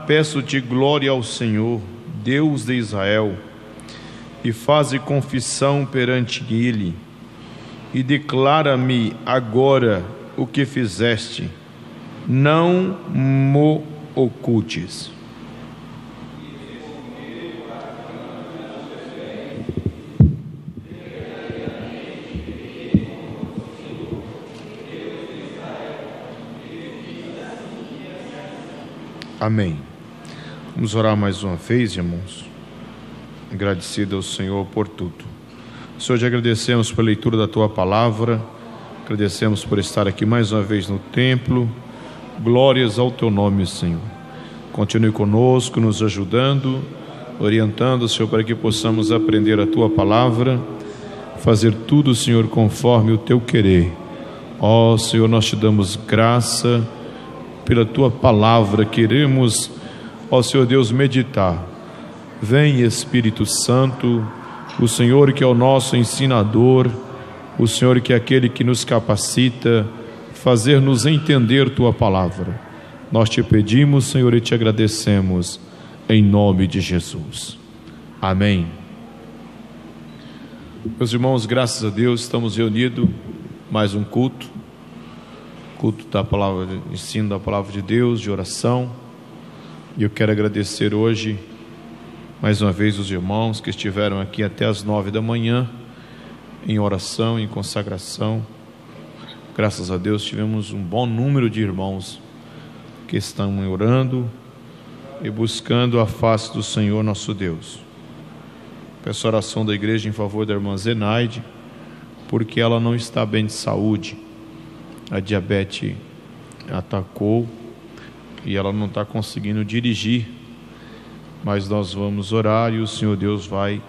peço-te glória ao Senhor, Deus de Israel, e faze confissão perante Ele, e declara-me agora o que fizeste, não mo ocultes. Amém. Vamos orar mais uma vez, irmãos. Agradecido ao Senhor por tudo. Senhor, te agradecemos pela leitura da Tua Palavra, agradecemos por estar aqui mais uma vez no templo. Glórias ao Teu nome, Senhor. Continue conosco, nos ajudando, orientando, Senhor, para que possamos aprender a Tua Palavra, fazer tudo, Senhor, conforme o Teu querer. Ó Senhor, nós te damos graça pela Tua Palavra, queremos, ó Senhor Deus, meditar. Vem, Espírito Santo, o Senhor que é o nosso ensinador, o Senhor que é aquele que nos capacita, fazer-nos entender Tua Palavra. Nós te pedimos, Senhor, e te agradecemos, em nome de Jesus. Amém. Meus irmãos, graças a Deus, estamos reunidos, mais um culto da palavra, ensino da palavra de Deus, de oração. E eu quero agradecer hoje mais uma vez os irmãos que estiveram aqui até as 9 da manhã em oração, em consagração. Graças a Deus tivemos um bom número de irmãos que estão orando e buscando a face do Senhor nosso Deus. Peço a oração da igreja em favor da irmã Zenaide, porque ela não está bem de saúde. A diabetes atacou e ela não está conseguindo dirigir, mas nós vamos orar e o Senhor Deus vai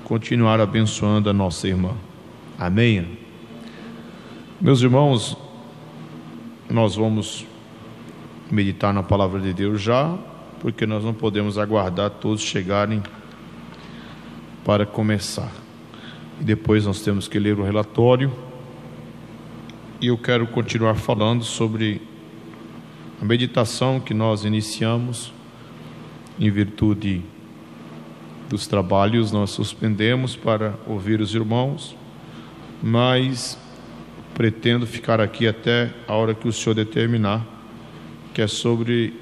continuar abençoando a nossa irmã. Amém? Meus irmãos, nós vamos meditar na palavra de Deus já, porque nós não podemos aguardar todos chegarem para começar. E depois nós temos que ler o relatório. E eu quero continuar falando sobre a meditação que nós iniciamos em virtude dos trabalhos. Nós suspendemos para ouvir os irmãos, mas pretendo ficar aqui até a hora que o Senhor determinar, que é sobre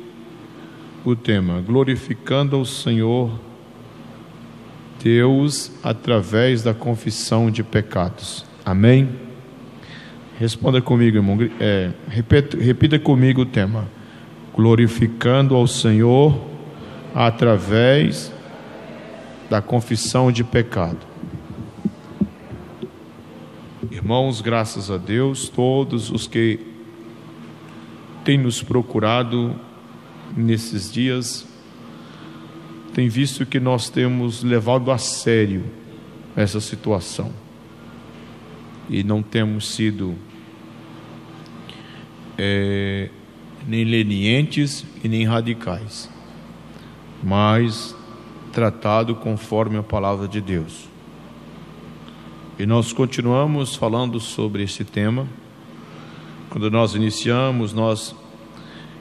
o tema glorificando ao Senhor Deus através da confissão de pecados. Amém? Responda comigo, irmão. Repita comigo o tema: glorificando ao Senhor através da confissão de pecado. Irmãos, graças a Deus, todos os que têm nos procurado nesses dias têm visto que nós temos levado a sério essa situação e não temos sido nem lenientes e nem radicais, mas tratado conforme a palavra de Deus. E nós continuamos falando sobre esse tema. Quando nós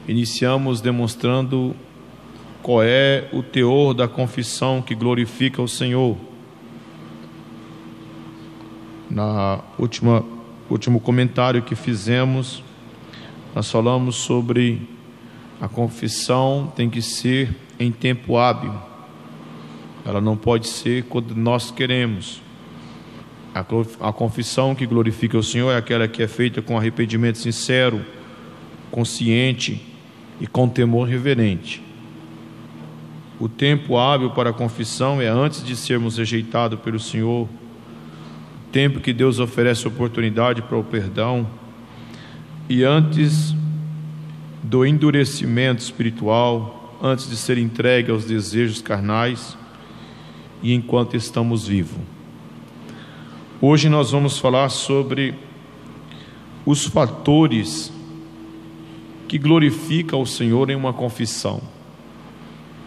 iniciamos demonstrando qual é o teor da confissão que glorifica o Senhor. Na último comentário que fizemos, nós falamos sobre a confissão tem que ser em tempo hábil. Ela não pode ser quando nós queremos. A confissão que glorifica o Senhor é aquela que é feita com arrependimento sincero, consciente e com temor reverente. O tempo hábil para a confissão é antes de sermos rejeitados pelo Senhor, o tempo que Deus oferece oportunidade para o perdão, e antes do endurecimento espiritual, antes de ser entregue aos desejos carnais e enquanto estamos vivos. Hoje nós vamos falar sobre os fatores que glorificam o Senhor em uma confissão.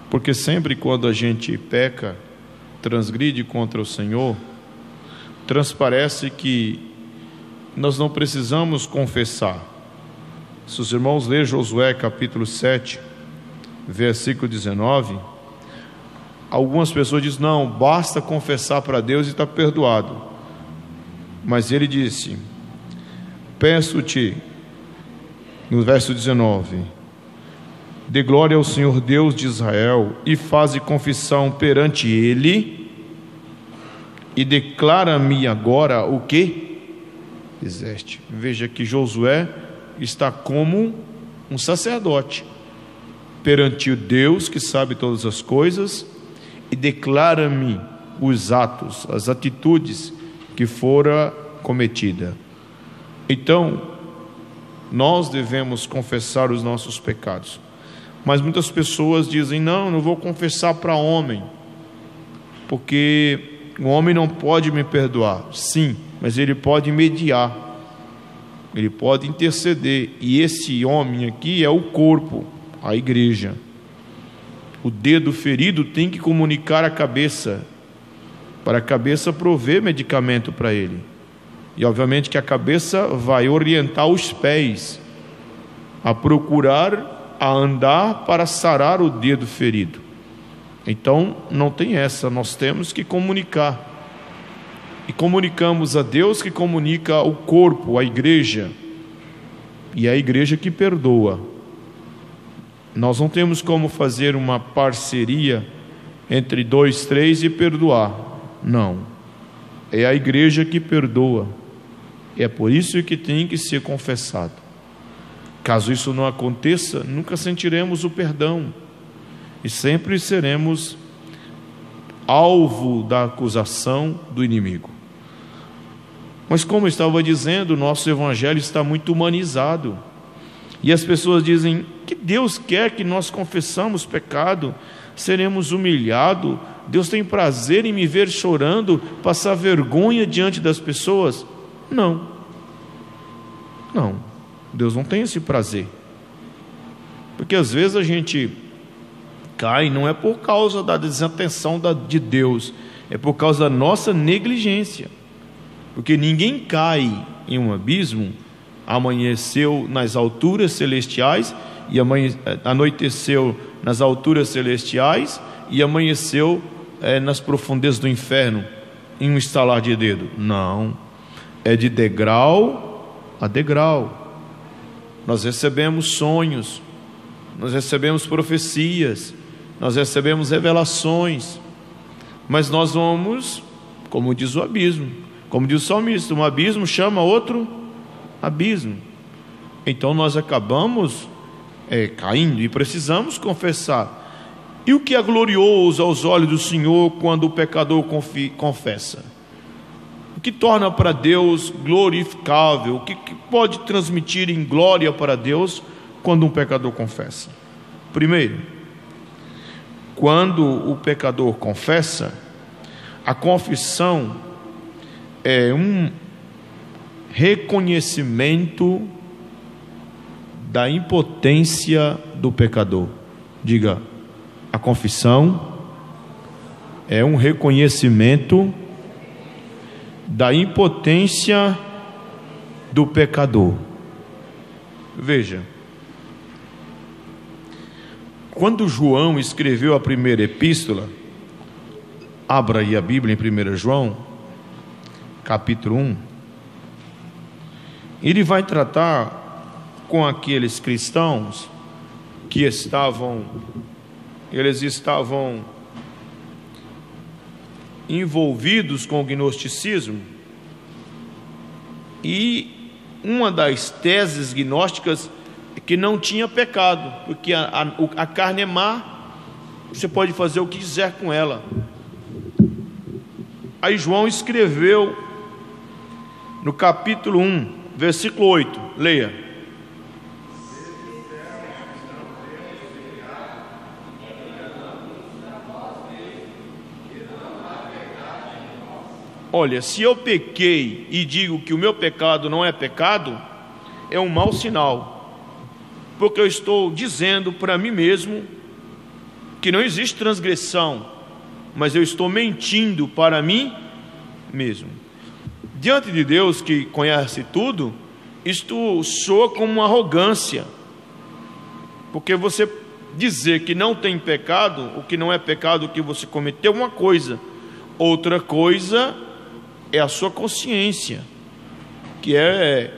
Porque sempre quando a gente peca, transgride contra o Senhor, transparece que nós não precisamos confessar. Se os irmãos lerem Josué capítulo 7, versículo 19, algumas pessoas dizem, não, basta confessar para Deus e está perdoado. Mas ele disse, peço-te, no verso 19, dê glória ao Senhor Deus de Israel e faze confissão perante Ele e declara-me agora o que fizeste. Veja que Josué está como um sacerdote perante o Deus que sabe todas as coisas e declara-me os atos, as atitudes que fora cometida. Então, nós devemos confessar os nossos pecados. Mas muitas pessoas dizem, não vou confessar para homem, porque o homem não pode me perdoar. Sim, mas ele pode mediar, ele pode interceder, e esse homem aqui é o corpo, a igreja. O dedo ferido tem que comunicar à cabeça, para a cabeça prover medicamento para ele, e obviamente que a cabeça vai orientar os pés a procurar, a andar para sarar o dedo ferido. Então não tem essa, nós temos que comunicar, e comunicamos a Deus, que comunica ao corpo, à igreja, e é a igreja que perdoa. Nós não temos como fazer uma parceria entre 2, 3 e perdoar, não, é a igreja que perdoa, é por isso que tem que ser confessado. Caso isso não aconteça, nunca sentiremos o perdão e sempre seremos alvo da acusação do inimigo. Mas como eu estava dizendo, o nosso evangelho está muito humanizado, e as pessoas dizem que Deus quer que nós confessamos pecado, seremos humilhados, Deus tem prazer em me ver chorando, passar vergonha diante das pessoas. Não, Deus não tem esse prazer, porque às vezes a gente cai, não é por causa da desatenção de Deus, é por causa da nossa negligência, porque ninguém cai em um abismo, amanheceu nas alturas celestiais, e anoiteceu nas alturas celestiais, e amanheceu nas profundezas do inferno, em um estalar de dedo. Não, é de degrau a degrau. Nós recebemos sonhos, nós recebemos profecias, nós recebemos revelações, mas nós vamos, como diz o abismo, como diz o salmista, um abismo chama outro abismo. Então nós acabamos caindo, e precisamos confessar. E o que é glorioso aos olhos do Senhor quando o pecador confessa? O que torna para Deus glorificável, o que pode transmitir em glória para Deus quando um pecador confessa? Primeiro, quando o pecador confessa, a confissão é um reconhecimento da impotência do pecador. Diga, a confissão é um reconhecimento da impotência do pecador. Veja, quando João escreveu a primeira epístola, abra aí a Bíblia em 1 João, capítulo 1, ele vai tratar com aqueles cristãos que estavam envolvidos com o gnosticismo, e uma das teses gnósticas é que não tinha pecado, porque a carne é má, você pode fazer o que quiser com ela. Aí João escreveu no capítulo 1, versículo 8, leia. Olha, se eu pequei e digo que o meu pecado não é pecado, é um mau sinal, porque eu estou dizendo para mim mesmo que não existe transgressão, mas eu estou mentindo para mim mesmo. Diante de Deus, que conhece tudo, isto soa como uma arrogância, porque você dizer que não tem pecado, o que não é pecado o que você cometeu, uma coisa. Outra coisa é a sua consciência, que é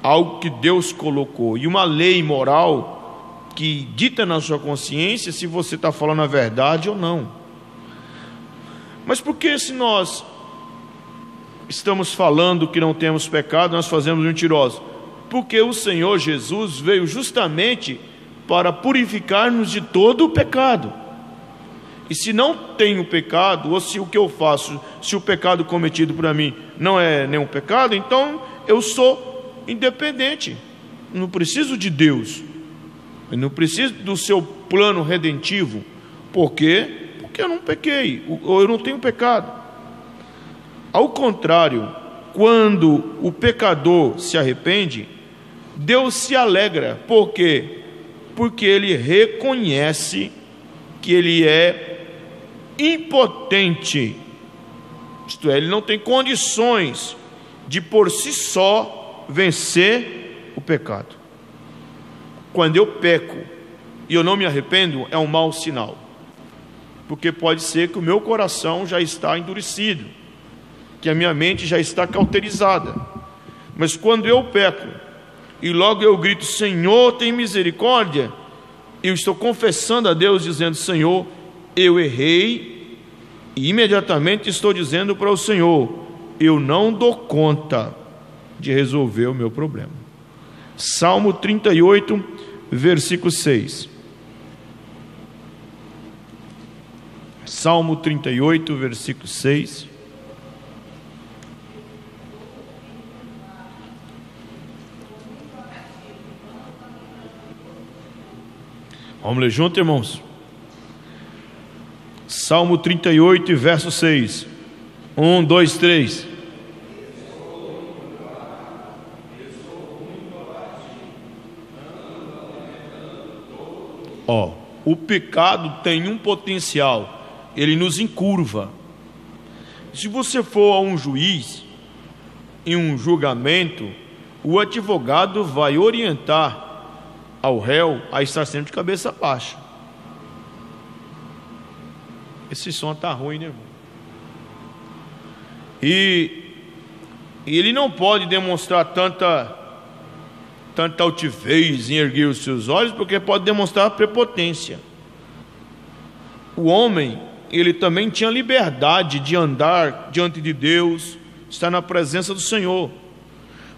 algo que Deus colocou, e uma lei moral que dita na sua consciência se você está falando a verdade ou não. Mas por que, se nós estamos falando que não temos pecado, nós fazemos mentirosos? Porque o Senhor Jesus veio justamente para purificar-nos de todo o pecado. E se não tenho pecado, ou se o que eu faço, se o pecado cometido por mim não é nenhum pecado, então eu sou independente, não preciso de Deus, eu não preciso do seu plano redentivo. Por quê? Porque eu não pequei, ou eu não tenho pecado. Ao contrário, quando o pecador se arrepende, Deus se alegra. Por quê? Porque ele reconhece que ele é impotente, isto é, ele não tem condições de por si só vencer o pecado. Quando eu peco e eu não me arrependo, é um mau sinal, porque pode ser que o meu coração já está endurecido, que a minha mente já está cauterizada. Mas quando eu peco e logo eu grito: Senhor, tem misericórdia, eu estou confessando a Deus, dizendo: Senhor, eu errei, e imediatamente estou dizendo para o Senhor: eu não dou conta de resolver o meu problema. Salmo 38, versículo 6. Salmo 38, versículo 6. Vamos ler junto, irmãos? Salmo 38, verso 6. 1, 2, 3. O pecado tem um potencial, ele nos encurva. Se você for a um juiz, em um julgamento, o advogado vai orientar ao réu a estar sempre de cabeça baixa. Esse som está ruim, né, irmão? E ele não pode demonstrar tanta altivez em erguer os seus olhos, porque pode demonstrar prepotência. O homem, ele também tinha liberdade de andar diante de Deus, estar na presença do Senhor.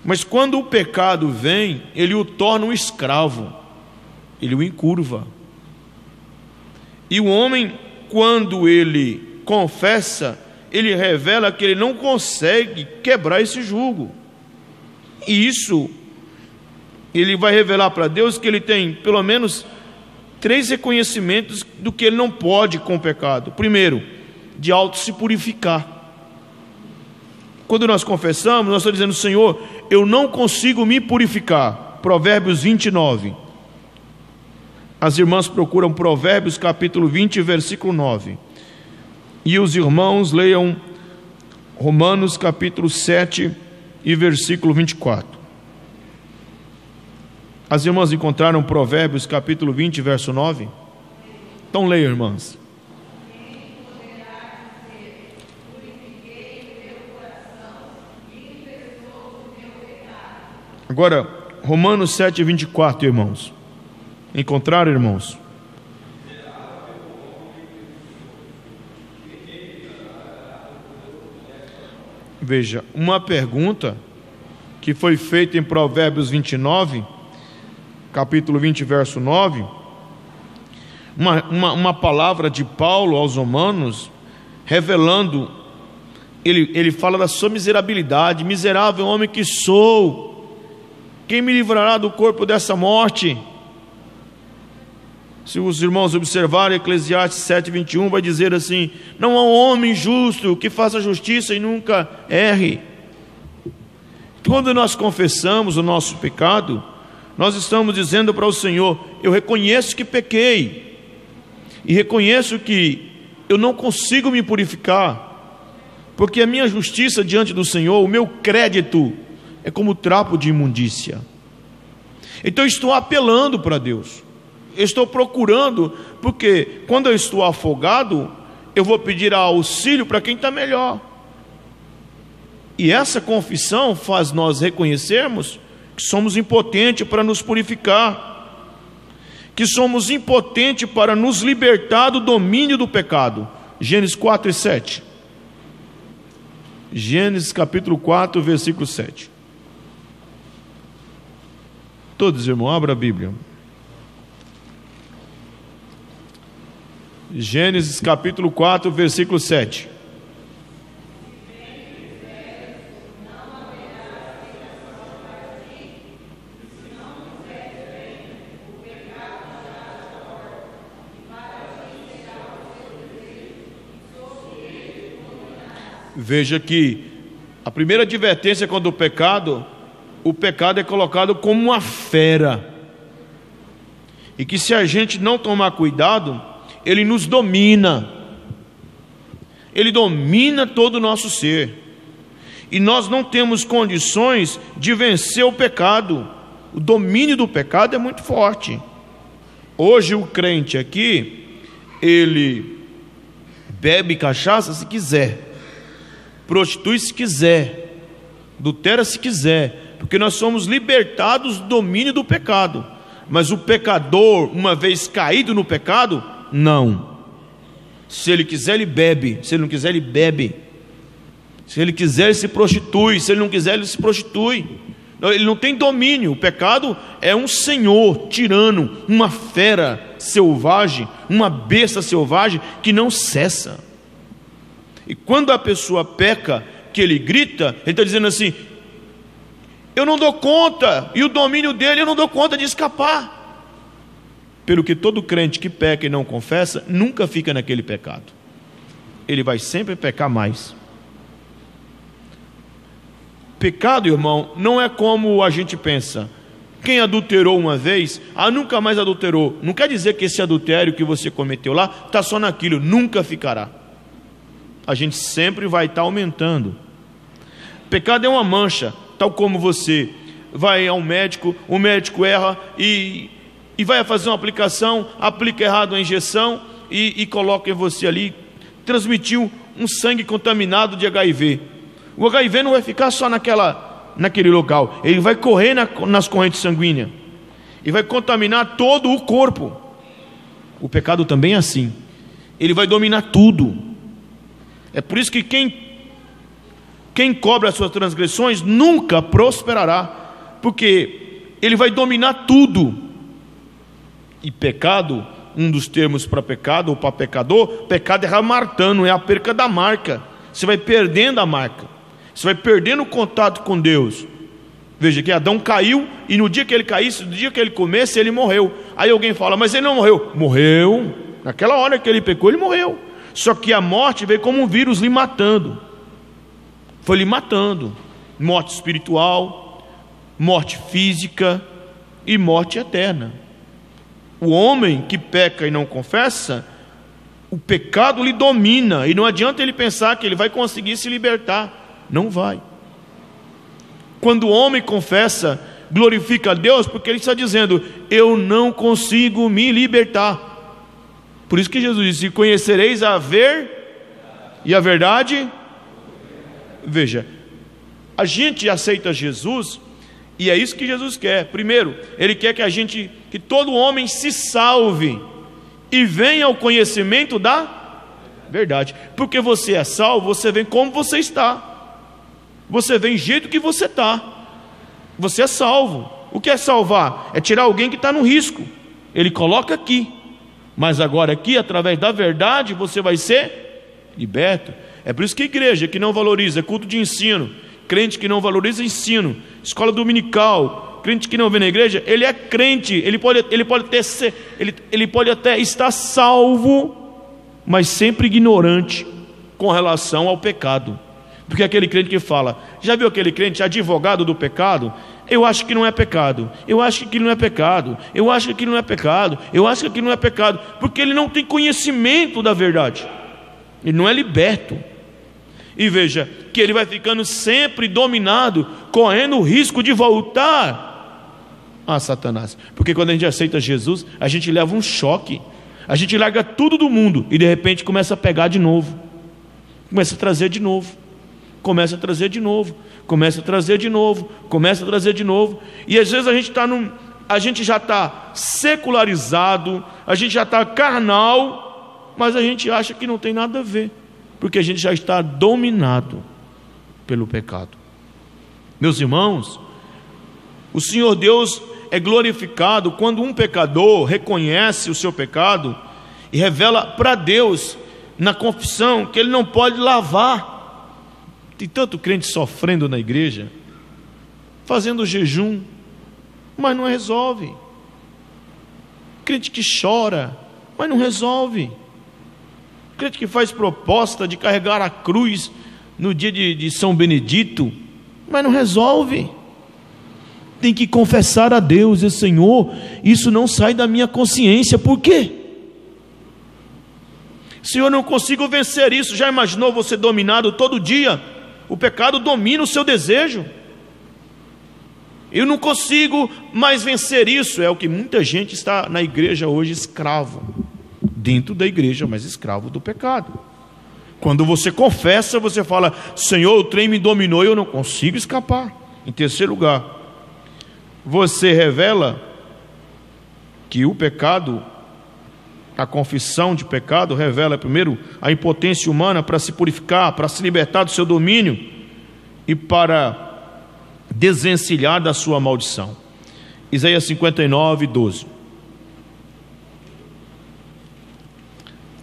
Mas quando o pecado vem, ele o torna um escravo, ele o encurva. E o homem, quando ele confessa, ele revela que ele não consegue quebrar esse jugo. E isso, ele vai revelar para Deus que ele tem pelo menos 3 reconhecimentos do que ele não pode com o pecado. Primeiro, de auto se purificar. Quando nós confessamos, nós estamos dizendo: Senhor, eu não consigo me purificar. Provérbios 29. As irmãs procuram Provérbios capítulo 20, versículo 9. E os irmãos leiam Romanos capítulo 7 e versículo 24. As irmãs encontraram Provérbios capítulo 20, verso 9? Então leiam, irmãs. Agora, Romanos 7, 24, irmãos. Encontraram, irmãos? Veja, uma pergunta que foi feita em Provérbios 29, capítulo 20, verso 9, uma palavra de Paulo aos Romanos, revelando, ele fala da sua miserabilidade: miserável homem que sou, quem me livrará do corpo dessa morte? Se os irmãos observarem Eclesiastes 7, 21, vai dizer assim: não há um homem justo que faça justiça e nunca erre. Quando nós confessamos o nosso pecado, nós estamos dizendo para o Senhor: eu reconheço que pequei, e reconheço que eu não consigo me purificar, porque a minha justiça diante do Senhor, o meu crédito, é como trapo de imundícia. Então eu estou apelando para Deus. Eu estou procurando, porque quando eu estou afogado, eu vou pedir auxílio para quem está melhor. E essa confissão faz nós reconhecermos que somos impotentes para nos purificar, que somos impotentes para nos libertar do domínio do pecado. Gênesis 4 e 7. Gênesis capítulo 4, versículo 7. Todos, irmãos, abra a Bíblia. Gênesis capítulo 4, versículo 7. Veja que a primeira advertência quando o pecado é colocado como uma fera, e que se a gente não tomar cuidado, ele nos domina, ele domina todo o nosso ser, e nós não temos condições de vencer o pecado. O domínio do pecado é muito forte. Hoje o crente aqui, ele bebe cachaça se quiser, prostitui se quiser, adultera se quiser, porque nós somos libertados do domínio do pecado. Mas o pecador, uma vez caído no pecado, não. Se ele quiser, ele bebe. Se ele não quiser, ele bebe. Se ele quiser, ele se prostitui. Se ele não quiser, ele se prostitui. Ele não tem domínio. O pecado é um senhor tirano, uma fera selvagem, uma besta selvagem que não cessa. E quando a pessoa peca, que ele grita, ele está dizendo assim: eu não dou conta, e o domínio dele eu não dou conta de escapar. Pelo que todo crente que peca e não confessa, nunca fica naquele pecado. Ele vai sempre pecar mais. Pecado, irmão, não é como a gente pensa. Quem adulterou uma vez, nunca mais adulterou. Não quer dizer que esse adultério que você cometeu lá, está só naquilo, nunca ficará. A gente sempre vai estar aumentando. Pecado é uma mancha, tal como você vai ao médico, o médico erra e vai fazer uma aplicação, aplica errado a injeção e coloca em você ali, transmitiu um sangue contaminado de HIV. O HIV não vai ficar só naquele local, ele vai correr nas correntes sanguíneas e vai contaminar todo o corpo. O pecado também é assim, ele vai dominar tudo. É por isso que quem cobre as suas transgressões nunca prosperará, porque ele vai dominar tudo. E pecado, um dos termos para pecado ou para pecador, pecado é ramartano, é a perca da marca. Você vai perdendo a marca, você vai perdendo o contato com Deus. Veja que Adão caiu, e no dia que ele caísse, no dia que ele comesse, ele morreu. Aí alguém fala: mas ele não morreu. Morreu, naquela hora que ele pecou, ele morreu. Só que a morte veio como um vírus lhe matando, foi lhe matando. Morte espiritual, morte física e morte eterna. O homem que peca e não confessa, o pecado lhe domina, e não adianta ele pensar que ele vai conseguir se libertar. Não vai. Quando o homem confessa, glorifica a Deus, porque ele está dizendo: eu não consigo me libertar. Por isso que Jesus disse: conhecereis a ver e a verdade. Veja, a gente aceita Jesus, e é isso que Jesus quer. Primeiro, Ele quer que todo homem se salve e venha ao conhecimento da verdade. Porque você é salvo, você vem como você está, você vem do jeito que você está, você é salvo. O que é salvar? É tirar alguém que está no risco, Ele coloca aqui. Mas agora aqui, através da verdade, você vai ser liberto. É por isso que a igreja que não valoriza culto de ensino, crente que não valoriza ensino, escola dominical, crente que não vem na igreja, ele é crente, ele pode até estar salvo, mas sempre ignorante com relação ao pecado. Porque aquele crente que fala: já viu aquele crente advogado do pecado? Eu acho que não é pecado, eu acho que não é pecado, eu acho que não é pecado, eu acho que não é pecado, porque ele não tem conhecimento da verdade, ele não é liberto. E veja que ele vai ficando sempre dominado, correndo o risco de voltar Ah, Satanás, porque quando a gente aceita Jesus, a gente leva um choque, a gente larga tudo do mundo e de repente começa a pegar de novo, começa a trazer de novo, começa a trazer de novo, começa a trazer de novo, começa a trazer de novo, e às vezes a gente já está secularizado, a gente já está carnal, mas a gente acha que não tem nada a ver, porque a gente já está dominado pelo pecado. Meus irmãos, o Senhor Deus é glorificado quando um pecador reconhece o seu pecado e revela para Deus na confissão que ele não pode lavar. Tem tanto crente sofrendo na igreja, fazendo jejum, mas não resolve. Crente que chora, mas não resolve. Crente que faz proposta de carregar a cruz no dia de São Benedito, mas não resolve. Tem que confessar a Deus, e Senhor, isso não sai da minha consciência. Por quê? Senhor, não consigo vencer isso. Já imaginou você dominado todo dia? O pecado domina o seu desejo. Eu não consigo mais vencer isso. É o que muita gente está na igreja hoje, escravo, dentro da igreja, mas escravo do pecado. Quando você confessa, você fala: Senhor, o trem me dominou e eu não consigo escapar. Em terceiro lugar, você revela que o pecado, a confissão de pecado, revela primeiro a impotência humana para se purificar, para se libertar do seu domínio e para desencilhar da sua maldição. Isaías 59, 12.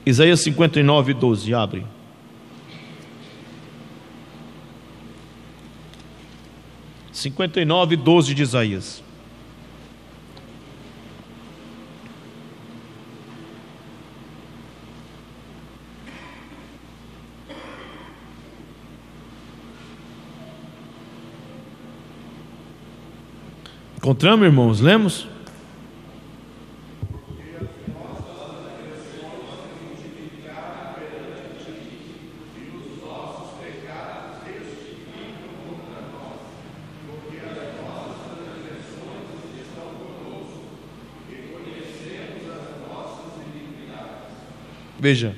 Isaías 59, 12, abre. (59:12) 59:12 de Isaías. Encontramos, irmãos? Lemos? Veja,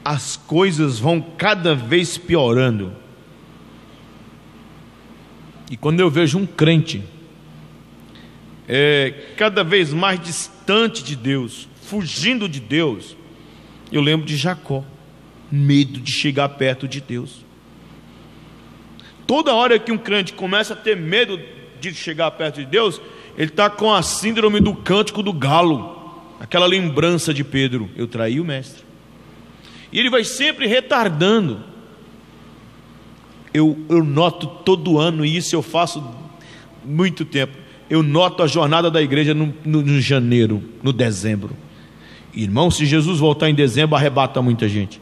as coisas vão cada vez piorando. E quando eu vejo um crente cada vez mais distante de Deus, fugindo de Deus, eu lembro de Jacó, medo de chegar perto de Deus. Toda hora que um crente começa a ter medo de chegar perto de Deus, ele está com a síndrome do cântico do galo, aquela lembrança de Pedro: eu traí o mestre. E ele vai sempre retardando. Eu noto todo ano, e isso eu faço muito tempo, eu noto a jornada da igreja no janeiro, no dezembro. Irmão, se Jesus voltar em dezembro, arrebata muita gente,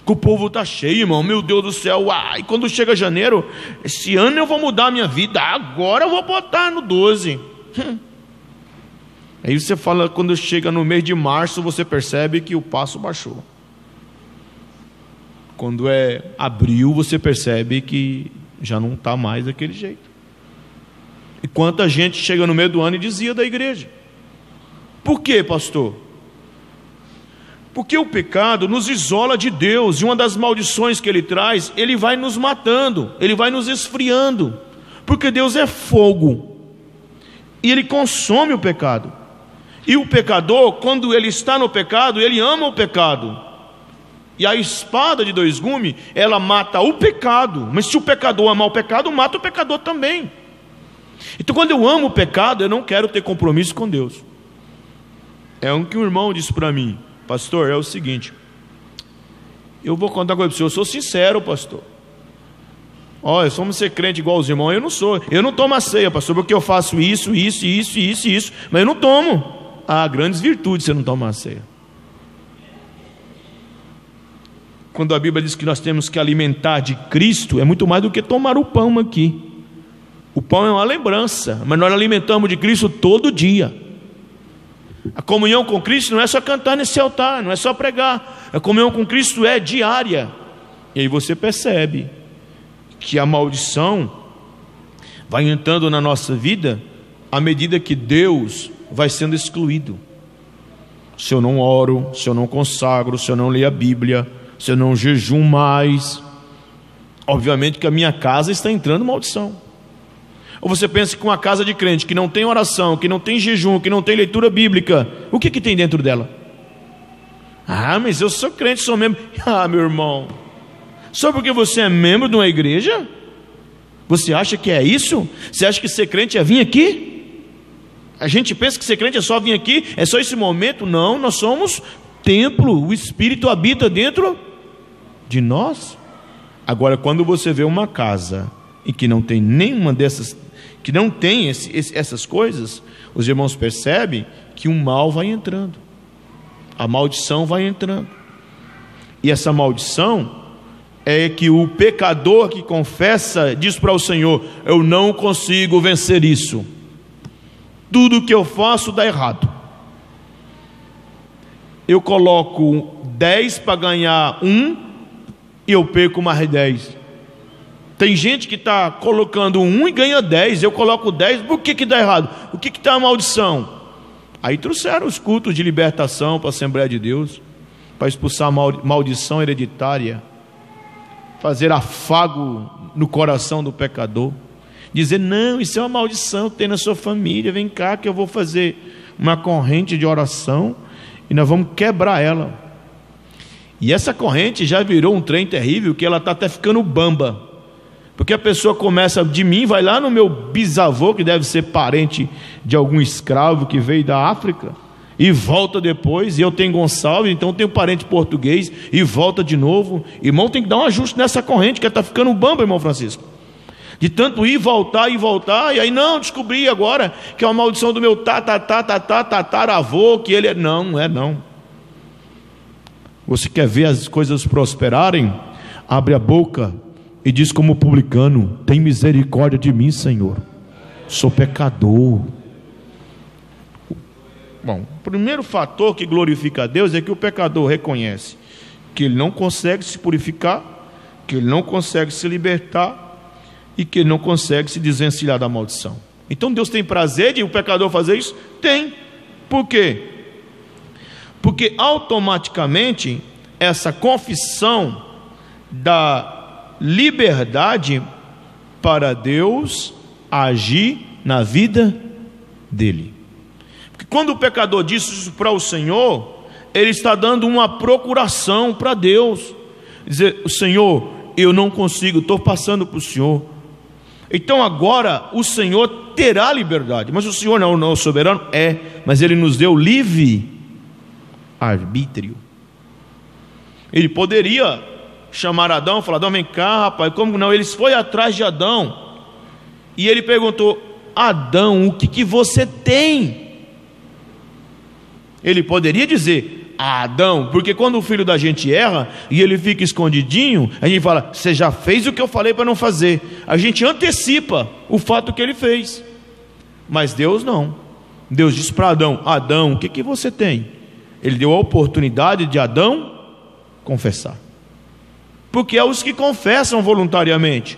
que o povo está cheio, irmão, meu Deus do céu. E quando chega janeiro, esse ano eu vou mudar a minha vida, agora eu vou botar no 12. Aí você fala, quando chega no mês de março, você percebe que o passo baixou. Quando é abril, você percebe que já não está mais daquele jeito. E quanta gente chega no meio do ano e desvia da igreja. Por quê, pastor? Porque o pecado nos isola de Deus, e uma das maldições que ele traz, ele vai nos matando, ele vai nos esfriando, porque Deus é fogo, e ele consome o pecado. E o pecador, quando ele está no pecado, ele ama o pecado. E a espada de dois gumes, ela mata o pecado, mas se o pecador amar o pecado, mata o pecador também. Então, quando eu amo o pecado, eu não quero ter compromisso com Deus. É um que um irmão disse para mim: pastor, é o seguinte, eu vou contar uma coisa para você, eu sou sincero, pastor. Olha, somos ser crente igual os irmãos. Eu não sou, eu não tomo a ceia, pastor, porque eu faço isso, mas eu não tomo. Há grandes virtudes se eu não tomar a ceia. Quando a Bíblia diz que nós temos que alimentar de Cristo, é muito mais do que tomar o pão aqui. O pão é uma lembrança, mas nós alimentamos de Cristo todo dia. A comunhão com Cristo não é só cantar nesse altar, não é só pregar. A comunhão com Cristo é diária. E aí você percebe que a maldição vai entrando na nossa vida à medida que Deus vai sendo excluído. Se eu não oro, se eu não consagro, se eu não leio a Bíblia, se eu não jejum mais, obviamente que a minha casa está entrando maldição. Ou você pensa que uma casa de crente que não tem oração, que não tem jejum, que não tem leitura bíblica, o que tem dentro dela? Ah, mas eu sou crente, sou membro. Ah, meu irmão, só porque você é membro de uma igreja, você acha que é isso? Você acha que ser crente é vir aqui? A gente pensa que ser crente é só vir aqui, é só esse momento. Não, nós somos templo, o Espírito habita dentro de nós. Agora, quando você vê uma casa em que não tem nenhuma dessas, que não tem essas coisas, os irmãos percebem que um mal vai entrando, a maldição vai entrando. E essa maldição é que o pecador que confessa diz para o Senhor: eu não consigo vencer isso, tudo que eu faço dá errado. Eu coloco 10 para ganhar 1 e eu perco mais 10. Tem gente que está colocando 1 e ganha 10, eu coloco 10, por que dá errado? O que está a maldição? Aí trouxeram os cultos de libertação para a Assembleia de Deus, para expulsar a maldição hereditária, fazer afago no coração do pecador, dizer: não, isso é uma maldição que tem na sua família, vem cá que eu vou fazer uma corrente de oração e nós vamos quebrar ela. E essa corrente já virou um trem terrível, que ela está até ficando bamba, porque a pessoa começa de mim, vai lá no meu bisavô, que deve ser parente de algum escravo que veio da África, e volta depois, e eu tenho Gonçalves, então eu tenho parente português, e volta de novo. Irmão, tem que dar um ajuste nessa corrente, que está ficando bamba, irmão Francisco, de tanto ir voltar, e aí não, descobri agora que é uma maldição do meu tataravô, que ele é, não é não. Você quer ver as coisas prosperarem? Abre a boca e diz como publicano: tem misericórdia de mim, Senhor, sou pecador. Bom, o primeiro fator que glorifica a Deus é que o pecador reconhece que ele não consegue se purificar, que ele não consegue se libertar e que ele não consegue se desvencilhar da maldição. Então Deus tem prazer de o pecador fazer isso? Tem. Por quê? Porque automaticamente essa confissão da liberdade para Deus agir na vida dele. Porque quando o pecador diz isso para o Senhor, ele está dando uma procuração para Deus, dizer: o Senhor, eu não consigo, estou passando para o Senhor. Então agora o Senhor terá liberdade. Mas o Senhor não é o soberano? É, mas Ele nos deu livre arbítrio. Ele poderia chamar Adão e falar: Adão, vem cá, rapaz. Como não? Ele foi atrás de Adão e ele perguntou: Adão, o que você tem? Ele poderia dizer: Adão, porque quando o filho da gente erra e ele fica escondidinho, a gente fala: você já fez o que eu falei para não fazer. A gente antecipa o fato que ele fez. Mas Deus não. Deus disse para Adão: Adão, o que você tem? Ele deu a oportunidade de Adão confessar, porque é os que confessam voluntariamente.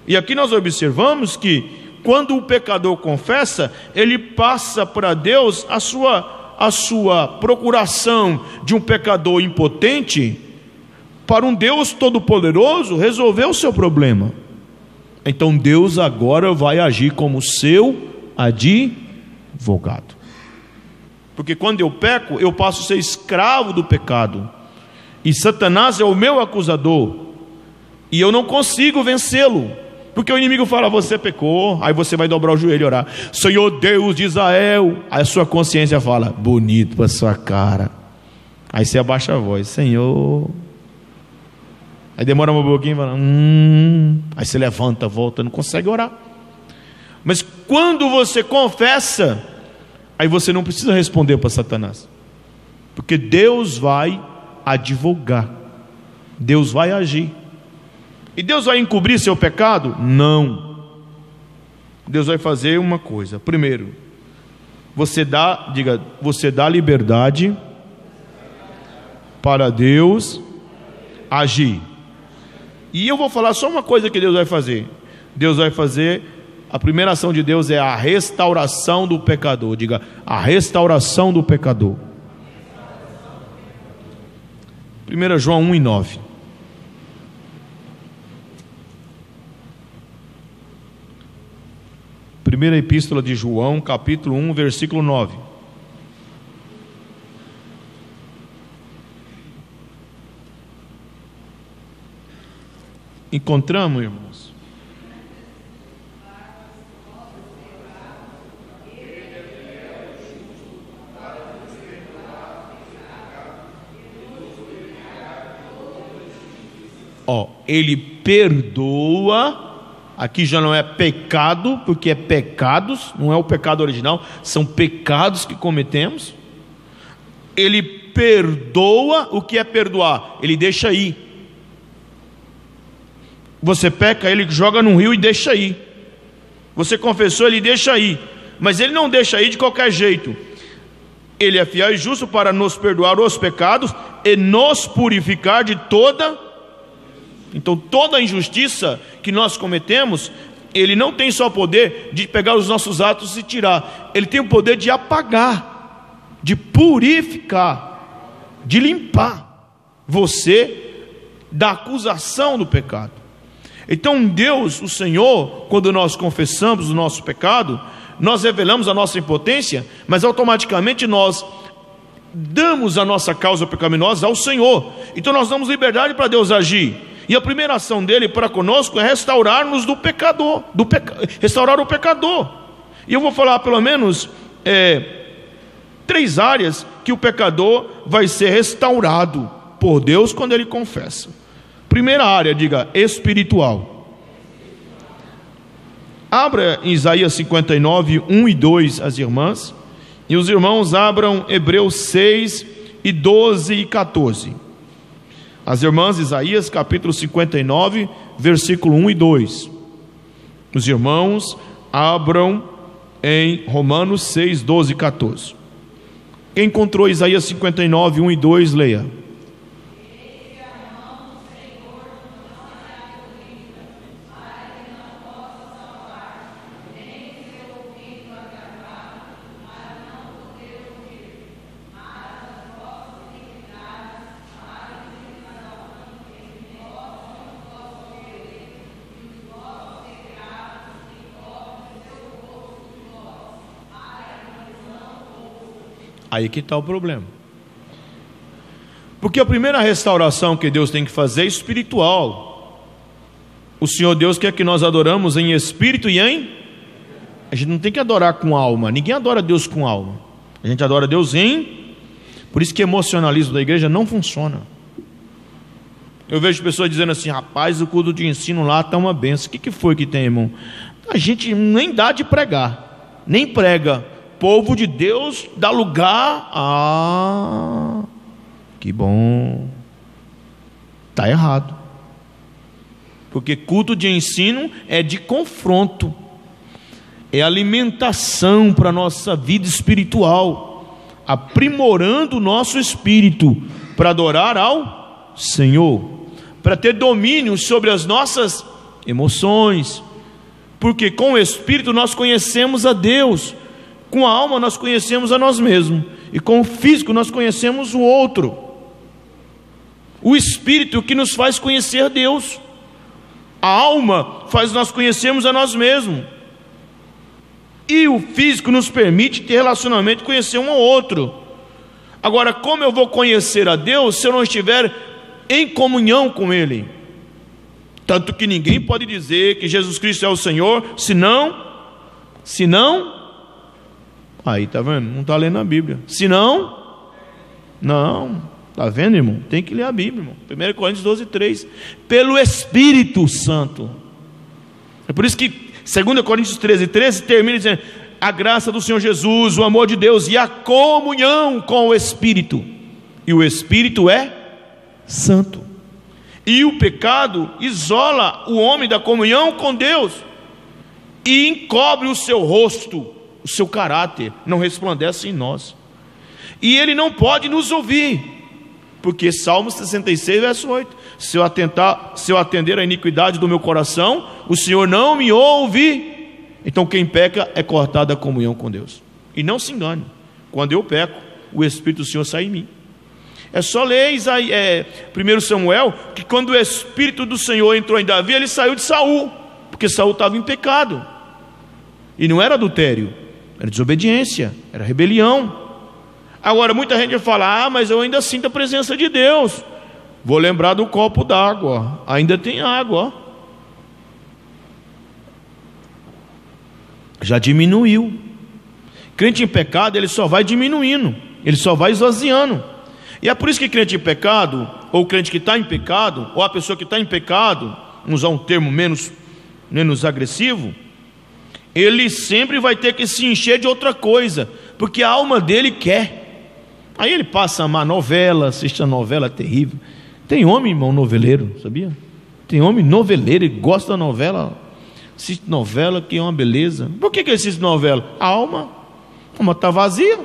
E aqui nós observamos que quando o pecador confessa, ele passa para Deus a sua procuração de um pecador impotente para um Deus todo-poderoso resolver o seu problema. Então Deus agora vai agir como seu advogado. Porque quando eu peco, eu passo a ser escravo do pecado, e Satanás é o meu acusador, e eu não consigo vencê-lo, porque o inimigo fala: você pecou. Aí você vai dobrar o joelho e orar: Senhor Deus de Israel. Aí a sua consciência fala: bonito para sua cara. Aí você abaixa a voz: Senhor. Aí demora um pouquinho e fala: Aí você levanta, volta, não consegue orar. Mas quando você confessa, aí você não precisa responder para Satanás, porque Deus vai advogar, Deus vai agir. E Deus vai encobrir seu pecado? Não. Deus vai fazer uma coisa. Primeiro, você dá liberdade para Deus agir. E eu vou falar só uma coisa que Deus vai fazer. Deus vai fazer A primeira ação de Deus é a restauração do pecador. Diga, a restauração do pecador. 1 João 1:9. Primeira epístola de João, capítulo 1, versículo 9. Encontramos, irmãos? Ele perdoa. Aqui já não é pecado, porque é pecados, não é o pecado original, são pecados que cometemos. Ele perdoa. O que é perdoar? Ele deixa ir. Você peca, ele joga num rio e deixa ir. Você confessou, ele deixa ir. Mas ele não deixa ir de qualquer jeito. Ele é fiel e justo para nos perdoar os pecados e nos purificar de toda. Então toda a injustiça que nós cometemos, ele não tem só o poder de pegar os nossos atos e tirar. Ele tem o poder de apagar, de purificar, de limpar você da acusação do pecado. Então Deus, o Senhor, quando nós confessamos o nosso pecado, nós revelamos a nossa impotência, mas automaticamente nós damos a nossa causa pecaminosa ao Senhor. Então nós damos liberdade para Deus agir. E a primeira ação dele para conosco é restaurar-nos do pecador, restaurar o pecador. E eu vou falar pelo menos 3 áreas que o pecador vai ser restaurado por Deus quando ele confessa. Primeira área, diga, espiritual. Abra em Isaías 59, 1 e 2 as irmãs, e os irmãos abram Hebreus 6, e 12 e 14. As irmãs, Isaías capítulo 59, versículo 1 e 2. Os irmãos abram em Romanos 6, 12 e 14. Quem encontrou Isaías 59, 1 e 2, leia. Aí que está o problema. Porque a primeira restauração que Deus tem que fazer é espiritual. O Senhor Deus quer que nós adoramos em espírito e em... A gente não tem que adorar com alma. Ninguém adora Deus com alma. A gente adora Deus em... Por isso que o emocionalismo da igreja não funciona. Eu vejo pessoas dizendo assim, rapaz, o culto de ensino lá está uma benção. O que foi que tem, irmão? A gente nem dá de pregar. Nem prega. Povo de Deus dá lugar. Ah, que bom. Está errado. Porque culto de ensino é de confronto, é alimentação para a nossa vida espiritual, aprimorando o nosso espírito para adorar ao Senhor, para ter domínio sobre as nossas emoções, porque com o espírito nós conhecemos a Deus, com a alma nós conhecemos a nós mesmos, e com o físico nós conhecemos o outro. O espírito que nos faz conhecer Deus, a alma faz nós conhecermos a nós mesmos, e o físico nos permite ter relacionamento, conhecer um ao outro. Agora, como eu vou conhecer a Deus se eu não estiver em comunhão com Ele? Tanto que ninguém pode dizer que Jesus Cristo é o Senhor, senão, aí está vendo? Não está lendo a Bíblia. Não, está vendo, irmão? Tem que ler a Bíblia, irmão. 1 Coríntios 12, 3. Pelo Espírito Santo. É por isso que 2 Coríntios 13, 13 termina dizendo: a graça do Senhor Jesus, o amor de Deus e a comunhão com o Espírito. E o Espírito é santo. E o pecado isola o homem da comunhão com Deus e encobre o seu rosto, o seu caráter não resplandece em nós, e ele não pode nos ouvir, porque Salmo 66, verso 8: se eu atender à iniquidade do meu coração, o Senhor não me ouve. Então quem peca é cortado da comunhão com Deus. E não se engane, quando eu peco, o Espírito do Senhor sai em mim. É só ler 1 Samuel, que quando o Espírito do Senhor entrou em Davi, ele saiu de Saul, porque Saul estava em pecado. E não era adultério, era desobediência, era rebelião. Agora muita gente vai falar: mas eu ainda sinto a presença de Deus. Vou lembrar do copo d'água, ainda tem água, já diminuiu. Crente em pecado, ele só vai diminuindo, ele só vai esvaziando. E é por isso que crente em pecado, ou crente que está em pecado, ou a pessoa que está em pecado, vamos usar um termo menos agressivo, ele sempre vai ter que se encher de outra coisa, porque a alma dele quer. Aí ele passa a amar novela, assiste a novela terrível. Tem homem, irmão, noveleiro, sabia? Tem homem noveleiro e gosta da novela, assiste novela, que é uma beleza. Por que ele assiste novela? A alma está vazia.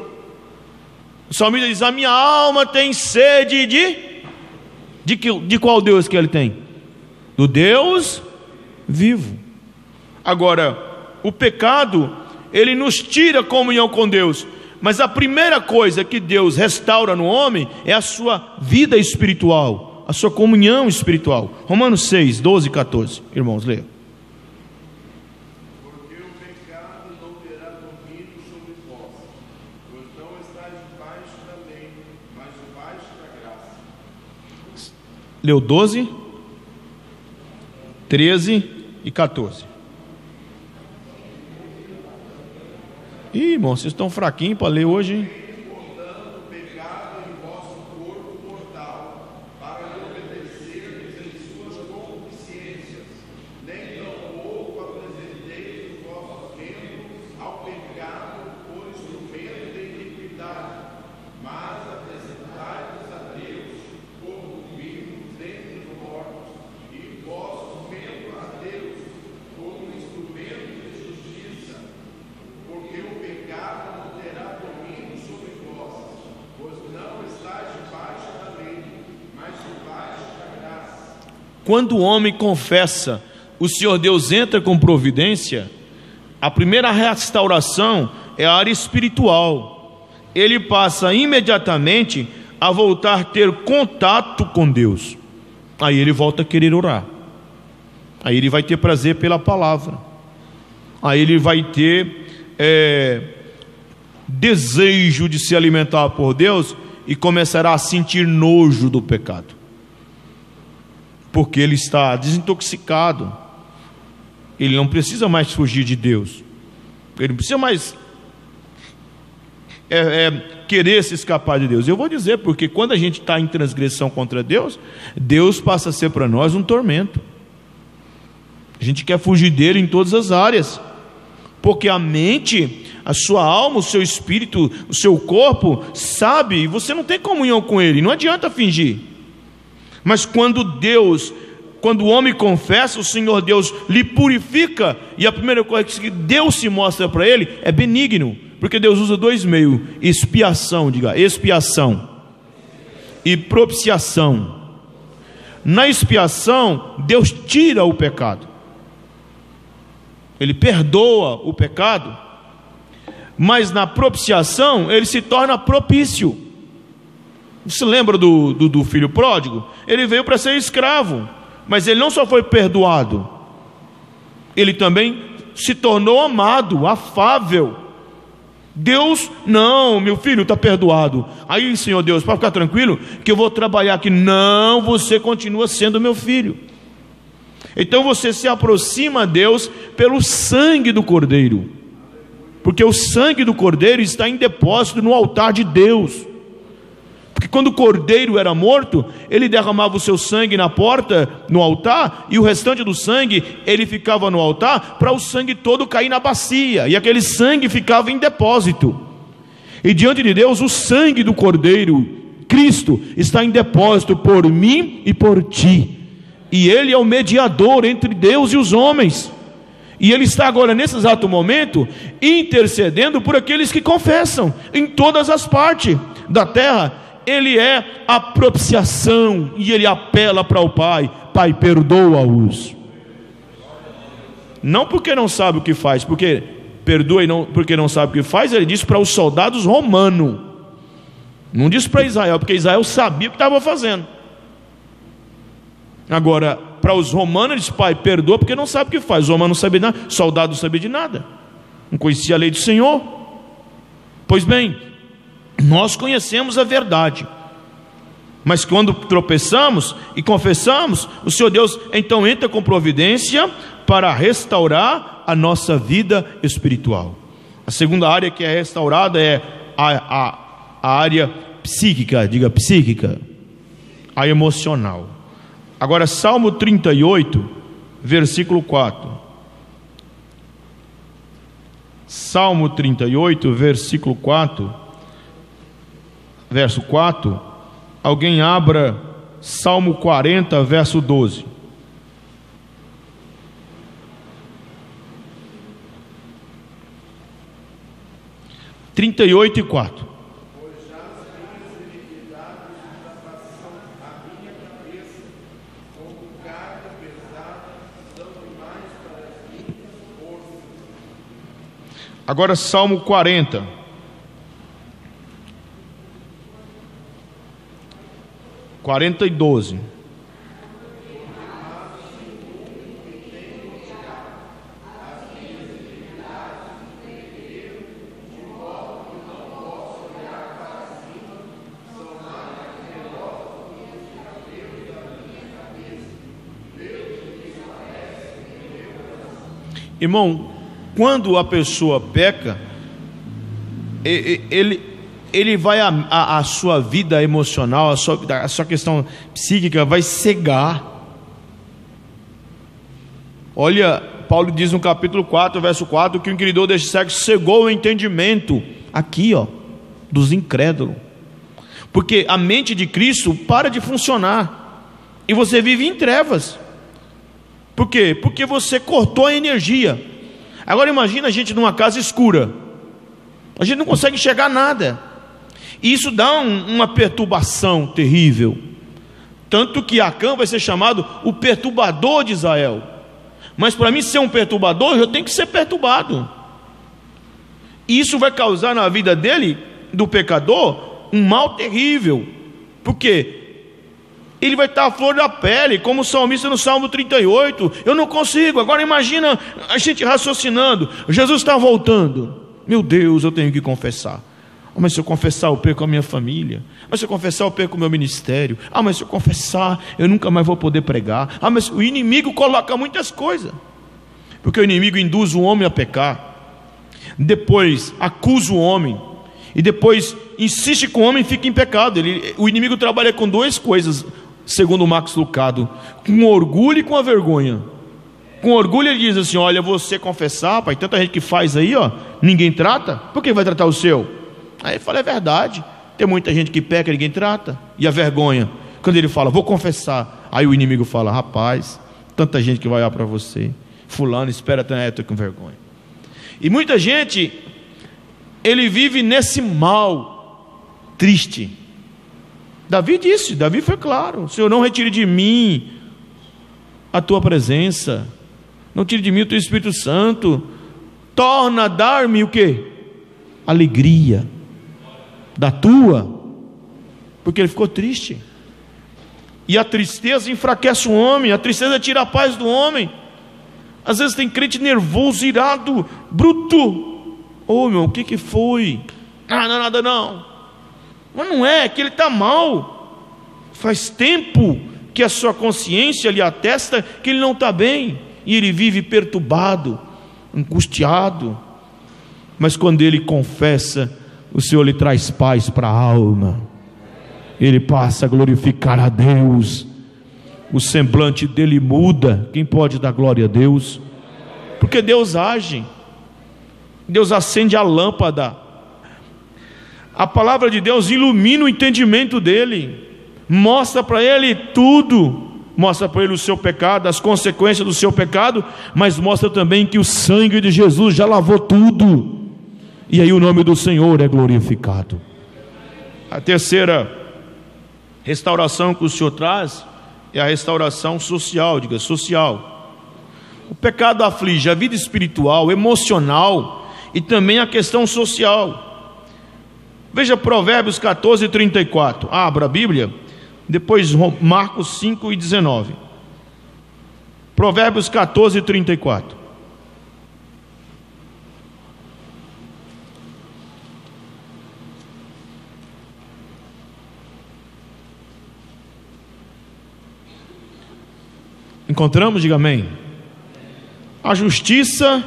O salmista diz: a minha alma tem sede de qual Deus que ele tem? Do Deus vivo. Agora, o pecado, ele nos tira a comunhão com Deus, mas a primeira coisa que Deus restaura no homem é a sua vida espiritual, a sua comunhão espiritual. Romanos 6, 12 e 14, irmãos, leiam. Porque o pecado não terá domínio sobre vós, pois não estáis debaixo da lei, mas debaixo da graça. Leu 12, 13 e 14. Ih, irmão, vocês estão fraquinhos para ler hoje, hein? Portanto, o pecado em vosso corpo mortal, para não obedecerdes em suas concupiscências, nem tampouco apresenteis os vossos membros ao pecado por instrumento de iniquidade, mas apresentai-vos a Deus como vivos dentre os mortos, e vossos membros a Deus como instrumento de justiça. Porque o pecado não terá domínio sobre vós, pois não estáis debaixo da lei, mas debaixo da graça. Quando o homem confessa, o Senhor Deus entra com providência. A primeira restauração é a área espiritual. Ele passa imediatamente a voltar a ter contato com Deus. Aí ele volta a querer orar. Aí ele vai ter prazer pela palavra. Aí ele vai ter desejo de se alimentar por Deus e começará a sentir nojo do pecado, porque ele está desintoxicado. Ele não precisa mais fugir de Deus, ele não precisa mais querer se escapar de Deus. Eu vou dizer, porque quando a gente está em transgressão contra Deus, Deus passa a ser para nós um tormento. A gente quer fugir dele em todas as áreas, porque a mente, a sua alma, o seu espírito, o seu corpo sabe, e você não tem comunhão com ele, não adianta fingir. Mas quando o homem confessa, o Senhor Deus lhe purifica, e a primeira coisa que Deus se mostra para ele é benigno, porque Deus usa dois meios: expiação, diga expiação, e propiciação. Na expiação, Deus tira o pecado, ele perdoa o pecado, mas na propiciação ele se torna propício. Você lembra do filho pródigo? Ele veio para ser escravo, mas ele não só foi perdoado, ele também se tornou amado, afável. Deus: não, meu filho está perdoado. Aí, Senhor Deus, para ficar tranquilo, que eu vou trabalhar aqui. Não, você continua sendo meu filho. Então você se aproxima a Deus pelo sangue do Cordeiro, porque o sangue do Cordeiro está em depósito no altar de Deus. Porque quando o Cordeiro era morto, ele derramava o seu sangue na porta, no altar, e o restante do sangue, ele ficava no altar, para o sangue todo cair na bacia, e aquele sangue ficava em depósito. E diante de Deus, o sangue do Cordeiro, Cristo, está em depósito por mim e por ti. E ele é o mediador entre Deus e os homens, e ele está agora, nesse exato momento, intercedendo por aqueles que confessam, em todas as partes da terra. Ele é a propiciação, e ele apela para o Pai: Pai, perdoa-os. não porque não sabe o que faz, porque perdoa e não, porque não sabe o que faz. Ele disse para os soldados romanos, não disse para Israel, porque Israel sabia o que estava fazendo. Agora, para os romanos, ele disse: pai, perdoa porque não sabe o que faz. Os romanos não sabiam de nada, o soldado não sabia de nada, não conhecia a lei do Senhor. Pois bem, nós conhecemos a verdade, mas quando tropeçamos e confessamos, o Senhor Deus então entra com providência para restaurar a nossa vida espiritual. A segunda área que é restaurada é a área psíquica, diga psíquica, a emocional. Agora, Salmo 38, versículo 4. Salmo 38, versículo 4, verso 4. Alguém abra Salmo 40, verso 12. Trinta e 4. Pois já as minhas iniquidades ultrapassam a minha cabeça, como carga pesada são demais para as minhas forças. Agora Salmo 40. Quarenta e 12. Irmão, quando a pessoa peca, ele vai, a sua vida emocional, a sua questão psíquica vai cegar. Olha, Paulo diz no capítulo 4, verso 4, que o inquiridor deste século cegou o entendimento, aqui ó, dos incrédulos, porque a mente de Cristo para de funcionar, e você vive em trevas. Por quê? Porque você cortou a energia. Agora imagina a gente numa casa escura, a gente não consegue enxergar nada, e isso dá uma perturbação terrível, tanto que Acã vai ser chamado o perturbador de Israel. Mas para mim ser um perturbador, eu tenho que ser perturbado, e isso vai causar na vida dele, do pecador, um mal terrível, porque ele vai estar à flor da pele, como o salmista no Salmo 38, eu não consigo. Agora imagina a gente raciocinando, Jesus está voltando, meu Deus, eu tenho que confessar. Mas se eu confessar eu perco a minha família, mas se eu confessar eu perco o meu ministério, mas se eu confessar eu nunca mais vou poder pregar. Mas o inimigo coloca muitas coisas, porque o inimigo induz o homem a pecar, depois acusa o homem, e depois insiste com o homem e fica em pecado. O inimigo trabalha com duas coisas, segundo o Max Lucado: com o orgulho e com a vergonha. Com orgulho ele diz assim: olha, você confessar, pai, tanta gente que faz aí, ó, ninguém trata, por que vai tratar o seu? Aí ele fala: é verdade, tem muita gente que peca e ninguém trata. E a vergonha, quando ele fala, vou confessar, aí o inimigo fala: rapaz, tanta gente que vai olhar para você, fulano, espera, eu estou com vergonha. E muita gente, ele vive nesse mal triste. Davi disse, Davi foi claro: Senhor, não retire de mim a tua presença, não tire de mim o teu Espírito Santo, torna a dar-me o quê? Alegria da tua, porque ele ficou triste. E a tristeza enfraquece o homem, a tristeza tira a paz do homem. Às vezes tem crente nervoso, irado, bruto. Ô meu, o que foi? Não é nada não. Mas não é, que ele está mal. Faz tempo que a sua consciência lhe atesta que ele não está bem, e ele vive perturbado, angustiado. Mas quando ele confessa, o Senhor lhe traz paz para a alma, ele passa a glorificar a Deus, o semblante dele muda. Quem pode dar glória a Deus? Porque Deus age, Deus acende a lâmpada, a palavra de Deus ilumina o entendimento dele, mostra para ele tudo, mostra para ele o seu pecado, as consequências do seu pecado, mas mostra também que o sangue de Jesus já lavou tudo, e aí o nome do Senhor é glorificado. A terceira restauração que o Senhor traz é a restauração social, diga social. O pecado aflige a vida espiritual, emocional e também a questão social. Veja Provérbios 14, 34. Abra a Bíblia, depois Marcos 5 e 19. Provérbios 14, 34. Encontramos? Diga amém. A justiça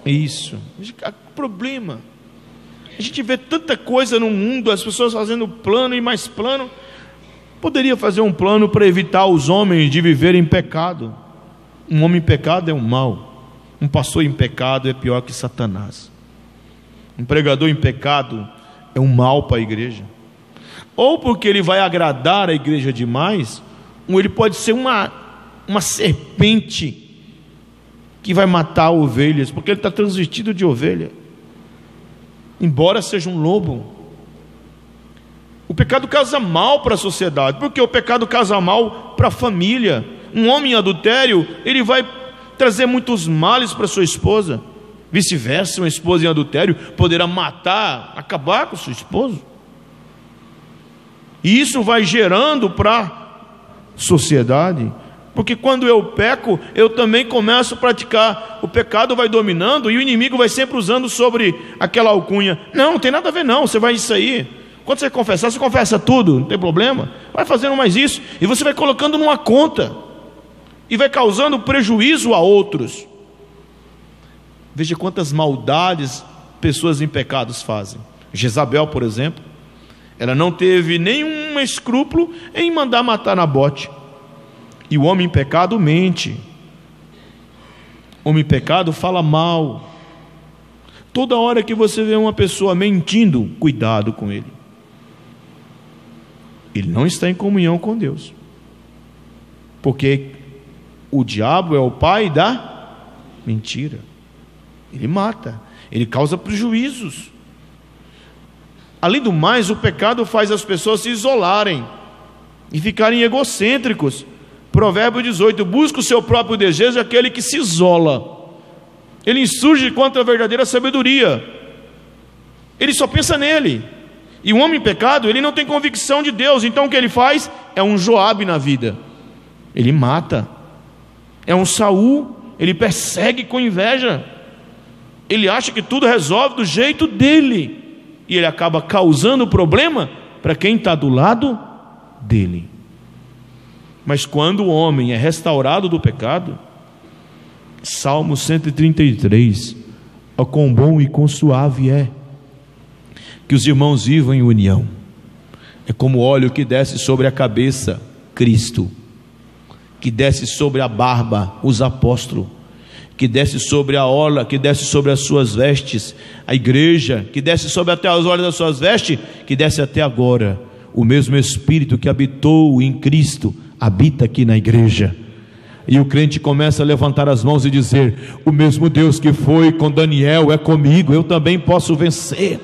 isso. O problema, a gente vê tanta coisa no mundo, as pessoas fazendo plano e mais plano. Poderia fazer um plano para evitar os homens de viverem em pecado. Um homem em pecado é um mal. Um pastor em pecado é pior que Satanás. Um pregador em pecado é um mal para a igreja. Ou porque ele vai agradar a igreja demais, ou ele pode ser uma serpente que vai matar ovelhas, porque ele está transvestido de ovelha, embora seja um lobo. O pecado causa mal para a sociedade, porque o pecado causa mal para a família. Um homem em adultério, ele vai trazer muitos males para sua esposa. Vice-versa, uma esposa em adultério poderá matar, acabar com seu esposo. E isso vai gerando para a sociedade, porque quando eu peco, eu também começo a praticar, o pecado vai dominando e o inimigo vai sempre usando sobre aquela alcunha. Não tem nada a ver não, você vai isso aí. Quando você confessar, você confessa tudo, não tem problema. Vai fazendo mais isso, e você vai colocando numa conta, e vai causando prejuízo a outros. Veja quantas maldades pessoas em pecados fazem. Jezabel, por exemplo, ela não teve nenhum escrúpulo em mandar matar Nabote. E o homem em pecado mente. O homem em pecado fala mal. Toda hora que você vê uma pessoa mentindo, cuidado com ele. Ele não está em comunhão com Deus. Porque o diabo é o pai da mentira. Ele mata, ele causa prejuízos. Além do mais, o pecado faz as pessoas se isolarem e ficarem egocêntricos. Provérbio 18: busca o seu próprio desejo aquele que se isola. Ele insurge contra a verdadeira sabedoria. Ele só pensa nele. E o homem em pecado, ele não tem convicção de Deus. Então o que ele faz é um Joabe na vida. Ele mata. É um Saul. Ele persegue com inveja. Ele acha que tudo resolve do jeito dele. E ele acaba causando problema para quem está do lado dele. Mas quando o homem é restaurado do pecado, Salmo 133, ó quão bom e quão suave é que os irmãos vivam em união. É como óleo que desce sobre a cabeça, Cristo, que desce sobre a barba, os apóstolos, que desce sobre a orla, que desce sobre as suas vestes, a igreja, que desce sobre até as orlas das suas vestes, que desce até agora. O mesmo Espírito que habitou em Cristo habita aqui na igreja. E o crente começa a levantar as mãos e dizer: o mesmo Deus que foi com Daniel é comigo, eu também posso vencer.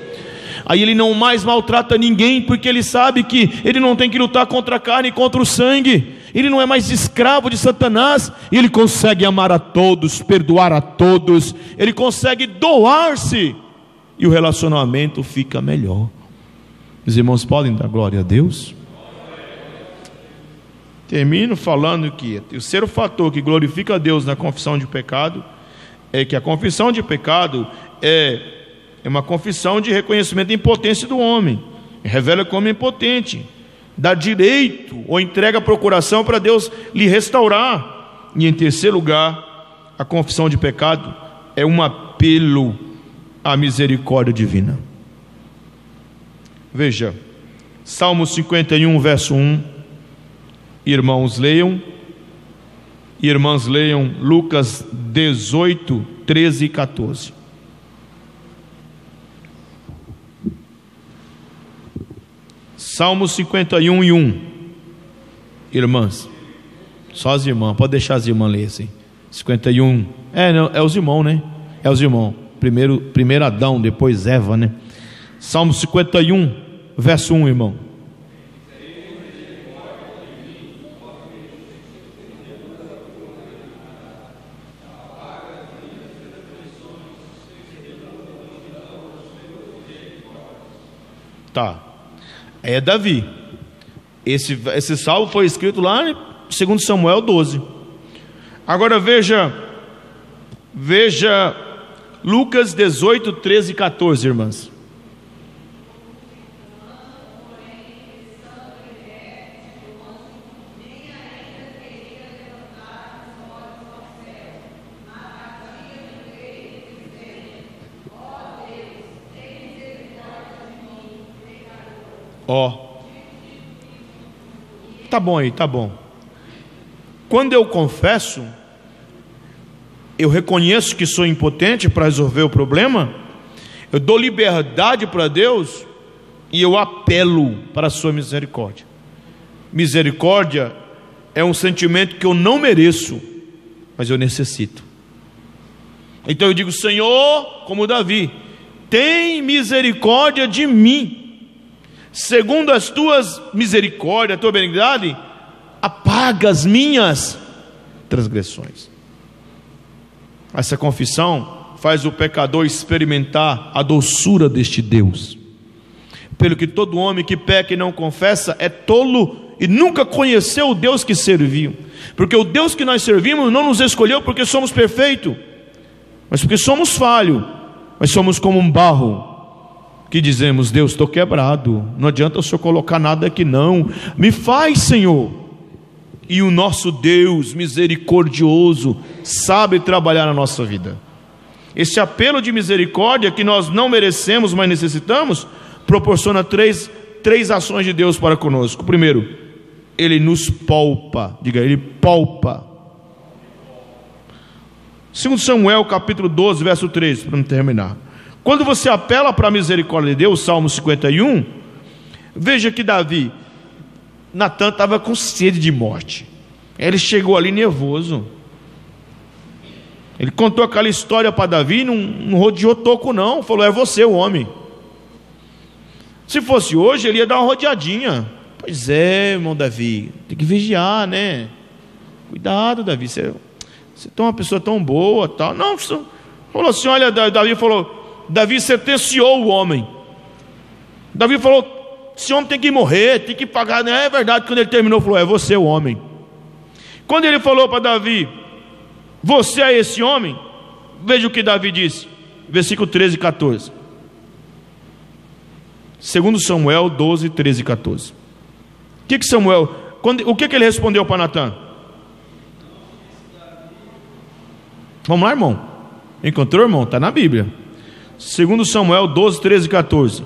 Aí ele não mais maltrata ninguém, porque ele sabe que ele não tem que lutar contra a carne e contra o sangue. Ele não é mais escravo de Satanás. Ele consegue amar a todos, perdoar a todos. Ele consegue doar-se, e o relacionamento fica melhor. Os irmãos podem dar glória a Deus? Termino falando que o terceiro fator que glorifica a Deus na confissão de pecado é que a confissão de pecado é uma confissão de reconhecimento da impotência do homem. Revela que o homem é impotente, dá direito ou entrega a procuração para Deus lhe restaurar. E em terceiro lugar, a confissão de pecado é um apelo à misericórdia divina. Veja, Salmo 51, verso 1. Irmãos leiam, irmãs leiam Lucas 18, 13 e 14. Salmo 51 e 1. Irmãs, só as irmãs, pode deixar as irmãs ler assim. 51, não, é os irmãos, né? É os irmãos. Primeiro Adão, depois Eva, né? Salmo 51, verso 1, irmão. Tá. É Davi. Esse salmo foi escrito lá em 2 Samuel 12. Agora veja Lucas 18, 13 e 14, irmãs. Tá bom aí, tá bom. Quando eu confesso, eu reconheço que sou impotente para resolver o problema, eu dou liberdade para Deus e eu apelo para a sua misericórdia. Misericórdia é um sentimento que eu não mereço, mas eu necessito. Então eu digo: Senhor, como Davi, tem misericórdia de mim, segundo as tuas misericórdias, a tua benignidade, apaga as minhas transgressões. Essa confissão faz o pecador experimentar a doçura deste Deus. Pelo que todo homem que peca e não confessa é tolo e nunca conheceu o Deus que serviu. Porque o Deus que nós servimos não nos escolheu porque somos perfeitos, mas porque somos falhos. Mas somos como um barro que dizemos: Deus, estou quebrado, não adianta o Senhor colocar nada aqui não, me faz, Senhor. E o nosso Deus misericordioso sabe trabalhar na nossa vida. Esse apelo de misericórdia que nós não merecemos, mas necessitamos, proporciona três ações de Deus para conosco. Primeiro, Ele nos poupa. Diga, Ele poupa. 2 Samuel capítulo 12, verso 3, para não terminar. Quando você apela para a misericórdia de Deus, Salmo 51, veja que Natan estava com sede de morte. Ele chegou ali nervoso. Ele contou aquela história para Davi, não rodeou toco não, falou: é você o homem. Se fosse hoje, ele ia dar uma rodeadinha. Pois é, irmão Davi, tem que vigiar, né? Cuidado, Davi, você é uma pessoa tão boa, tal. Não, falou assim, olha, Davi sentenciou o homem. Davi falou: esse homem tem que morrer, tem que pagar. Não é verdade? Quando ele terminou, falou: é você o homem. Quando ele falou para Davi: você é esse homem, veja o que Davi disse, versículo 13 e 14. 2 Samuel 12, 13 e 14. O que ele respondeu para Natan? Vamos lá, irmão. Encontrou, irmão? Está na Bíblia. 2 Samuel 12, 13 e 14.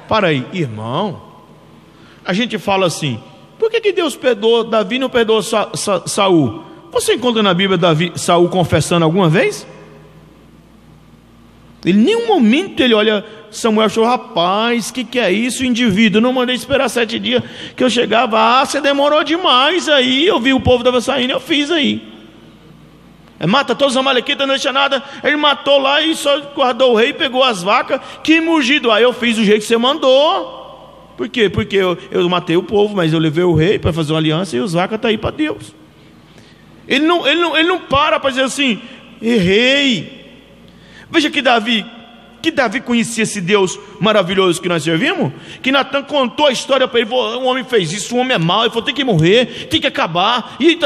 Para aí, irmão. A gente fala assim: por que Deus perdoou Davi e não perdoou Saul? Você encontra na Bíblia Saul confessando alguma vez? Ele, em nenhum momento ele olha Samuel e falou: rapaz, que é isso, indivíduo? Não mandei esperar 7 dias que eu chegava. Você demorou demais aí. Eu vi o povo estava saindo, eu fiz aí. Mata todos os amalequitas, não deixa nada. Ele matou lá e só guardou o rei, pegou as vacas. Que mugido! Aí eu fiz do jeito que você mandou. Por quê? Porque eu matei o povo, mas eu levei o rei para fazer uma aliança e os vacas estão aí para Deus. Ele não para dizer assim: errei. Veja que Davi conhecia esse Deus maravilhoso que nós servimos, que Natan contou a história para ele. O homem fez isso, o homem é mau, ele falou: tem que morrer, tem que acabar. E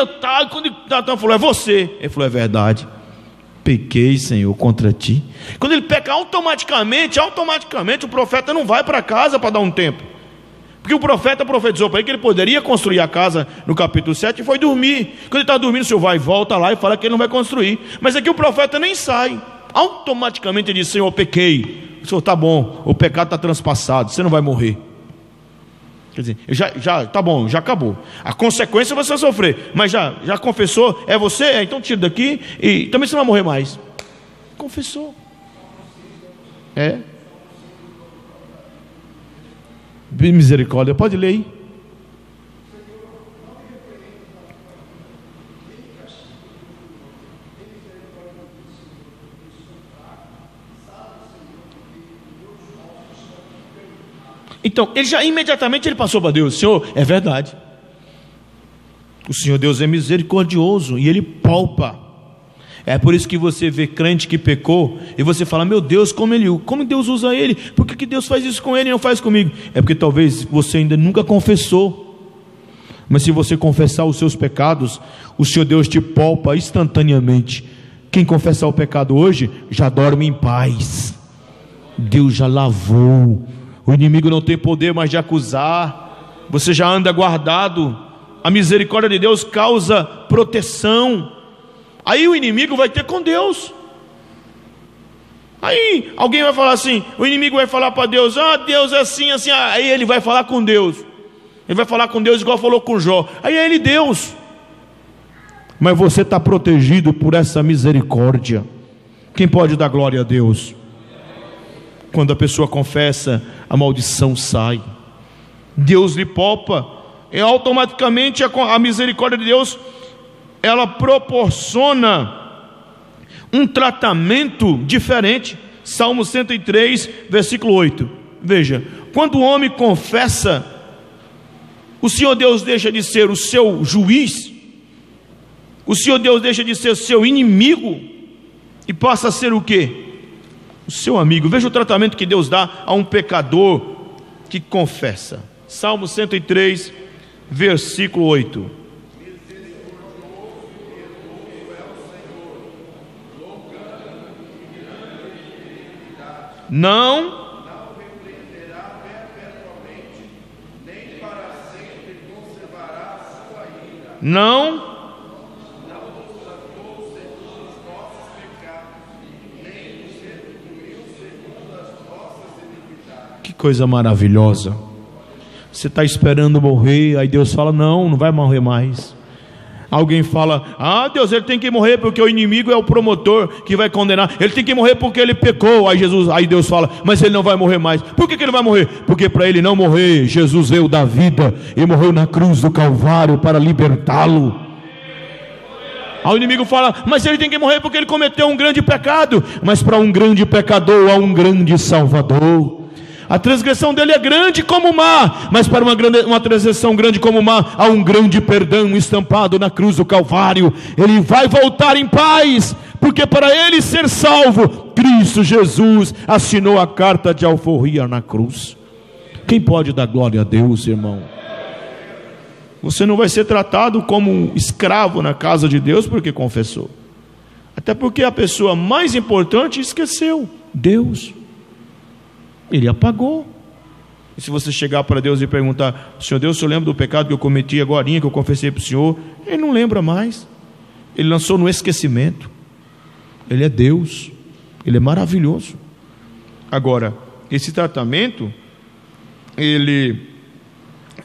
quando Natan falou: é você, ele falou: é verdade, pequei, Senhor, contra ti. Quando ele peca, automaticamente o profeta não vai para casa para dar um tempo, porque o profeta profetizou para ele que ele poderia construir a casa no capítulo 7 e foi dormir. Quando ele está dormindo, o Senhor vai e volta lá e fala que ele não vai construir. Mas aqui o profeta nem sai, automaticamente ele diz: Senhor, pequei. O Senhor: tá bom, o pecado está transpassado, você não vai morrer. Quer dizer, tá bom, já acabou. A consequência você vai sofrer, mas já confessou, é você? Então tira daqui e também você não vai morrer mais. Confessou. Misericórdia, pode ler aí. Então, ele já imediatamente ele passou para Deus: Senhor, é verdade, o Senhor Deus é misericordioso e Ele poupa. É por isso que você vê crente que pecou e você fala: meu Deus, como Deus usa ele? Por que Deus faz isso com ele e não faz comigo? É porque talvez você ainda nunca confessou. Mas se você confessar os seus pecados, o Senhor Deus te poupa instantaneamente. Quem confessar o pecado hoje já dorme em paz. Deus já lavou. O inimigo não tem poder mais de acusar. Você já anda guardado. A misericórdia de Deus causa proteção. Aí o inimigo vai ter com Deus. Aí alguém vai falar assim, o inimigo vai falar para Deus: ah, Deus é assim, assim. Aí ele vai falar com Deus. Ele vai falar com Deus igual falou com Jó. Aí é ele Deus. Mas você está protegido por essa misericórdia. Quem pode dar glória a Deus? Quando a pessoa confessa, a maldição sai. Deus lhe poupa. E automaticamente a misericórdia de Deus, ela proporciona um tratamento diferente. Salmo 103, versículo 8. Veja, quando o homem confessa, o Senhor Deus deixa de ser o seu juiz, o Senhor Deus deixa de ser o seu inimigo e passa a ser o quê? O seu amigo. Veja o tratamento que Deus dá a um pecador que confessa. Salmo 103, versículo 8. Não repreenderá perpetuamente, nem para sempre conservará a sua ira. Não Nos salvou segundo os nossos pecados, nem nos retribuiu segundo as nossas iniquidades. Que coisa maravilhosa. Você está esperando morrer, aí Deus fala: não vai morrer mais. Alguém fala: ah, Deus, ele tem que morrer porque o inimigo é o promotor que vai condenar. Ele tem que morrer porque ele pecou. Aí Deus fala: mas ele não vai morrer mais. Por que ele vai morrer? Porque para ele não morrer, Jesus veio da vida e morreu na cruz do Calvário para libertá-lo. Aí o inimigo fala: mas ele tem que morrer porque ele cometeu um grande pecado. Mas para um grande pecador há um grande Salvador. A transgressão dele é grande como o mar, mas para uma transgressão grande como o mar há um grande perdão estampado na cruz do Calvário. Ele vai voltar em paz, porque para ele ser salvo, Cristo Jesus assinou a carta de alforria na cruz. Quem pode dar glória a Deus, irmão? Você não vai ser tratado como um escravo na casa de Deus porque confessou. Até porque a pessoa mais importante esqueceu: Deus. Ele apagou. E se você chegar para Deus e perguntar: Senhor Deus, o Senhor lembra do pecado que eu cometi agora, que eu confessei para o Senhor? Ele não lembra mais. Ele lançou no esquecimento. Ele é Deus. Ele é maravilhoso. Agora, esse tratamento, ele,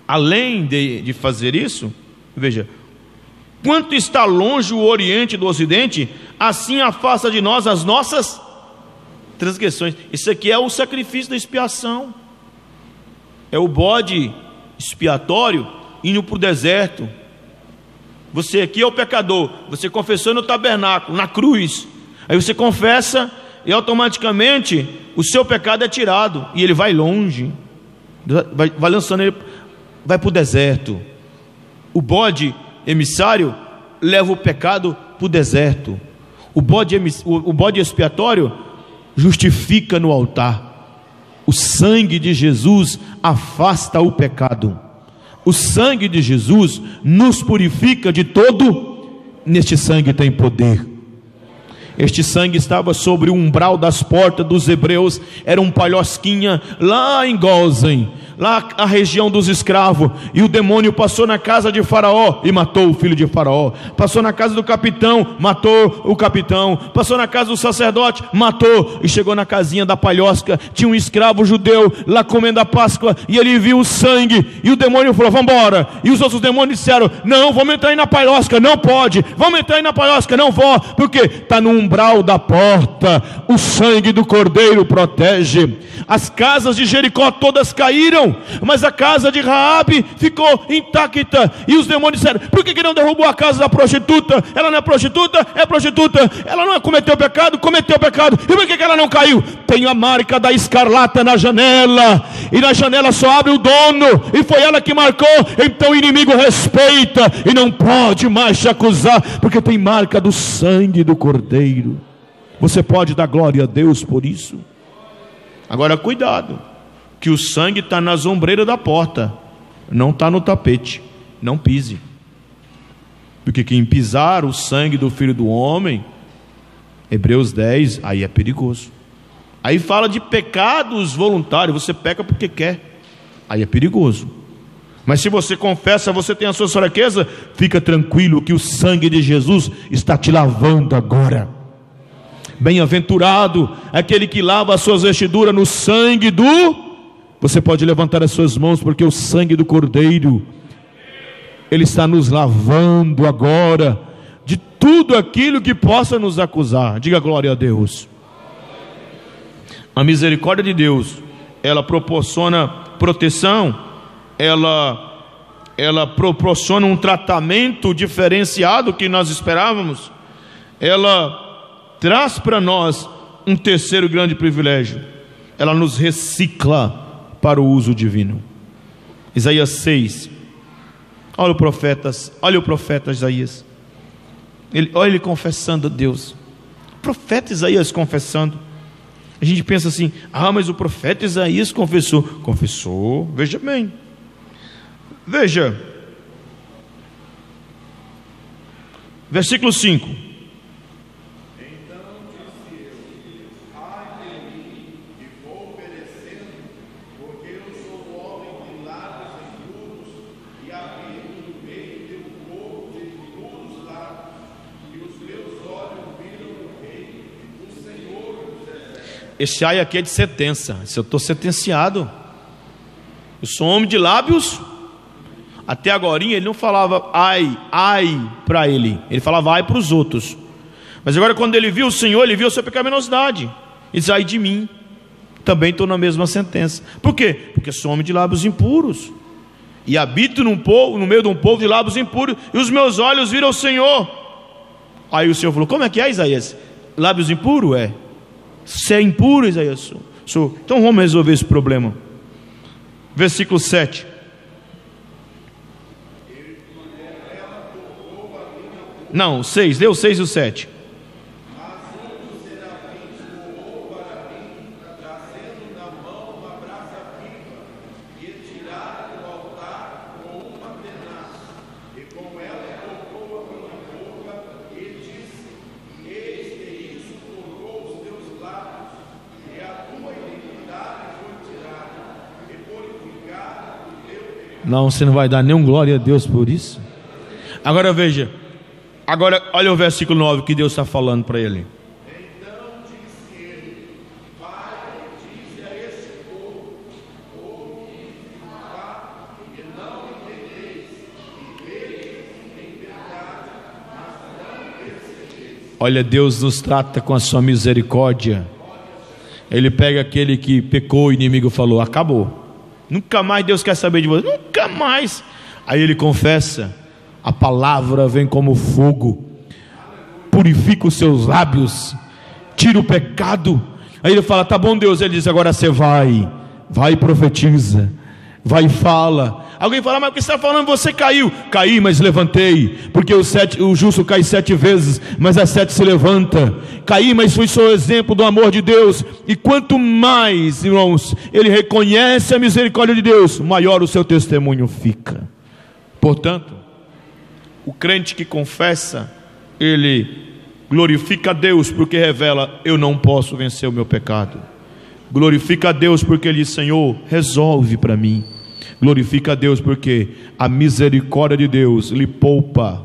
além de fazer isso, veja, quanto está longe o Oriente do Ocidente, assim afasta de nós as nossas transgressões. Isso aqui é o sacrifício da expiação. É o bode expiatório indo para o deserto. Você aqui é o pecador. Você confessou no tabernáculo, na cruz. Aí você confessa e automaticamente o seu pecado é tirado. E ele vai longe. Vai lançando ele, vai para o deserto. O bode emissário leva o pecado para o deserto. O bode expiatório justifica no altar. O sangue de Jesus afasta o pecado. O sangue de Jesus nos purifica de todo. Neste sangue tem poder. Este sangue estava sobre o umbral das portas dos hebreus. Era um palhosquinha lá em Gósen, lá na região dos escravos. E o demônio passou na casa de Faraó e matou o filho de Faraó. Passou na casa do capitão, matou o capitão. Passou na casa do sacerdote, matou. E chegou na casinha da palhosca. Tinha um escravo judeu lá comendo a Páscoa, e ele viu o sangue. E o demônio falou: vamos embora. E os outros demônios disseram: não, vamos entrar aí na palhosca. Não pode. Vamos entrar aí na palhosca. Não vou. Porque está no umbral da porta. O sangue do cordeiro protege. As casas de Jericó todas caíram, caíram, mas a casa de Raabe ficou intacta. E os demônios disseram: por que não derrubou a casa da prostituta? Ela não é prostituta? É prostituta. Ela não cometeu pecado? Cometeu pecado. E por que ela não caiu? Tem a marca da escarlata na janela, e na janela só abre o dono, e foi ela que marcou. Então o inimigo respeita e não pode mais te acusar, porque tem marca do sangue do Cordeiro. Você pode dar glória a Deus por isso? Agora cuidado, que o sangue está nas ombreiras da porta, não está no tapete. Não pise, porque quem pisar o sangue do Filho do Homem, Hebreus 10, aí é perigoso. Aí fala de pecados voluntários, você peca porque quer, aí é perigoso. Mas se você confessa, você tem a sua fraqueza, fica tranquilo que o sangue de Jesus está te lavando agora. Bem-aventurado aquele que lava as suas vestiduras no sangue do... Você pode levantar as suas mãos, porque o sangue do Cordeiro, ele está nos lavando agora de tudo aquilo que possa nos acusar. Diga glória a Deus. A misericórdia de Deus, ela proporciona proteção, ela proporciona um tratamento diferenciado que nós esperávamos. Ela traz para nós um terceiro grande privilégio: ela nos recicla para o uso divino. Isaías 6, olha o profeta Isaías, olha ele confessando a Deus. O profeta Isaías confessando. A gente pensa assim: mas o profeta Isaías confessou, veja bem, veja, versículo 5. Esse ai aqui é de sentença. Se eu estou sentenciado, eu sou homem de lábios. Até agora ele não falava ai para ele, ele falava ai para os outros. Mas agora, quando ele viu o Senhor, ele viu a sua pecaminosidade. Ele diz: ai de mim, também estou na mesma sentença. Por quê? Porque sou homem de lábios impuros, e habito no meio de um povo de lábios impuros, e os meus olhos viram o Senhor. Aí o Senhor falou: como é que é, Isaías? Lábios impuros? É. Se é impuro, Isaías, sou. Então vamos resolver esse problema. Versículo 7. Não, 6, deu 6 e o 7. Não, você não vai dar nenhum glória a Deus por isso. Agora veja, olha o versículo 9 que Deus está falando para ele. Então disse ele: Pai, dize a este povo, que não entendeis, e veis em verdade, mas não percebeis. Olha, Deus nos trata com a sua misericórdia. Ele pega aquele que pecou, o inimigo falou: acabou, nunca mais Deus quer saber de você, nunca mais. Aí ele confessa, a palavra vem como fogo, purifica os seus lábios, tira o pecado. Aí ele fala: tá bom, Deus. Ele diz: agora você vai e profetiza, vai e fala. Alguém fala: mas o que você está falando? Você caiu. Caí, mas levantei, porque o justo cai 7 vezes, mas às 7 se levanta. Caí, mas fui só o exemplo do amor de Deus. E quanto mais, irmãos, ele reconhece a misericórdia de Deus, maior o seu testemunho fica. Portanto, o crente que confessa, ele glorifica a Deus, porque revela: eu não posso vencer o meu pecado. Glorifica a Deus porque ele diz: Senhor, resolve para mim. Glorifica a Deus porque a misericórdia de Deus lhe poupa,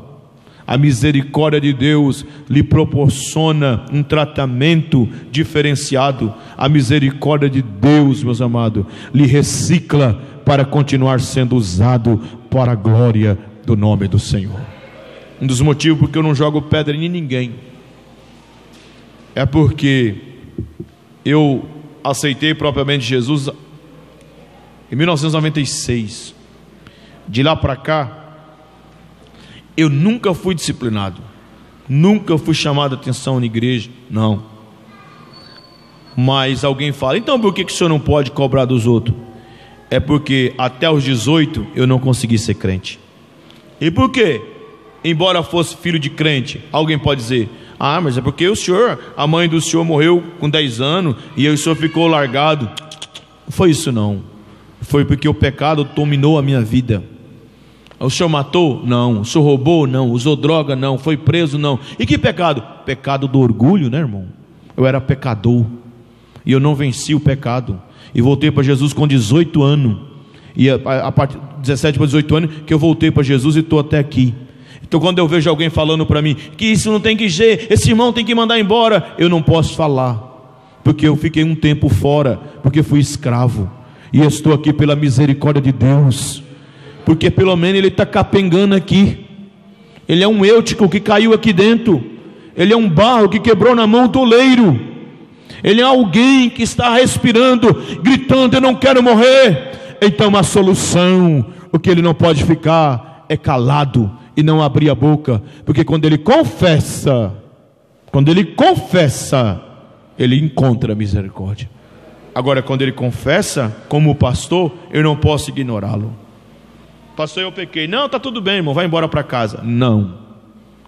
a misericórdia de Deus lhe proporciona um tratamento diferenciado, a misericórdia de Deus, meus amados, lhe recicla para continuar sendo usado para a glória do nome do Senhor. Um dos motivos porque eu não jogo pedra em ninguém é porque eu aceitei propriamente Jesus em 1996. De lá para cá, eu nunca fui disciplinado, nunca fui chamado a atenção na igreja, não. Mas alguém fala, então por que o senhor não pode cobrar dos outros? É porque até os 18 eu não consegui ser crente. E por quê? Embora fosse filho de crente, alguém pode dizer, ah, mas é porque o senhor, a mãe do senhor morreu com 10 anos e o senhor ficou largado. Não foi isso não. Foi porque o pecado dominou a minha vida. O senhor matou? Não. O senhor roubou? Não. Usou droga? Não. Foi preso? Não. E que pecado? Pecado do orgulho, né, irmão? Eu era pecador e eu não venci o pecado e voltei para Jesus com 18 anos. E a partir de 17 para 18 anos que eu voltei para Jesus e estou até aqui. Então quando eu vejo alguém falando para mim que isso não tem que ser, esse irmão tem que mandar embora, eu não posso falar, porque eu fiquei um tempo fora, porque fui escravo, e eu estou aqui pela misericórdia de Deus, porque pelo menos ele está capengando aqui. Ele é um eutico que caiu aqui dentro, ele é um barro que quebrou na mão do oleiro, ele é alguém que está respirando, gritando, eu não quero morrer. Então a solução, o que ele não pode ficar é calado e não abrir a boca, porque quando ele confessa, ele encontra misericórdia. Agora quando ele confessa, como pastor, eu não posso ignorá-lo. Pastor, eu pequei. Não, está tudo bem, irmão, vai embora para casa. Não,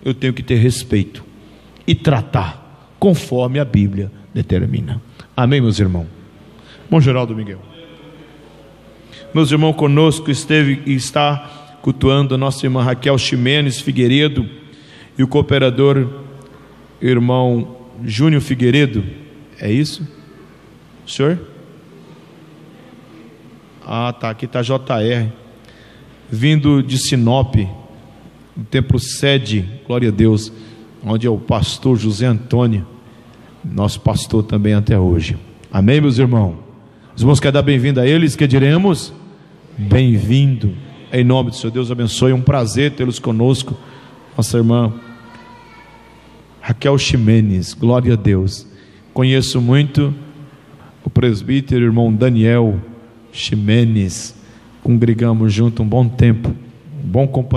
eu tenho que ter respeito e tratar conforme a Bíblia determina. Amém, meus irmãos? Bom, Geraldo Miguel. Meus irmãos, conosco esteve e está cultuando a nossa irmã Raquel Ximenes Figueiredo e o cooperador irmão Júnior Figueiredo. É isso? O senhor? Ah, tá, aqui está JR, vindo de Sinop, do templo sede, glória a Deus, onde é o pastor José Antônio, nosso pastor também até hoje. Amém, meus irmãos? Os irmãos querem dar bem-vindo a eles, que diremos? Bem-vindo, em nome do Senhor. Deus abençoe, um prazer tê-los conosco. Nossa irmã Raquel Ximenes, glória a Deus. Conheço muito o presbítero irmão Daniel Ximenes, congregamos junto um bom tempo, um bom companheiro.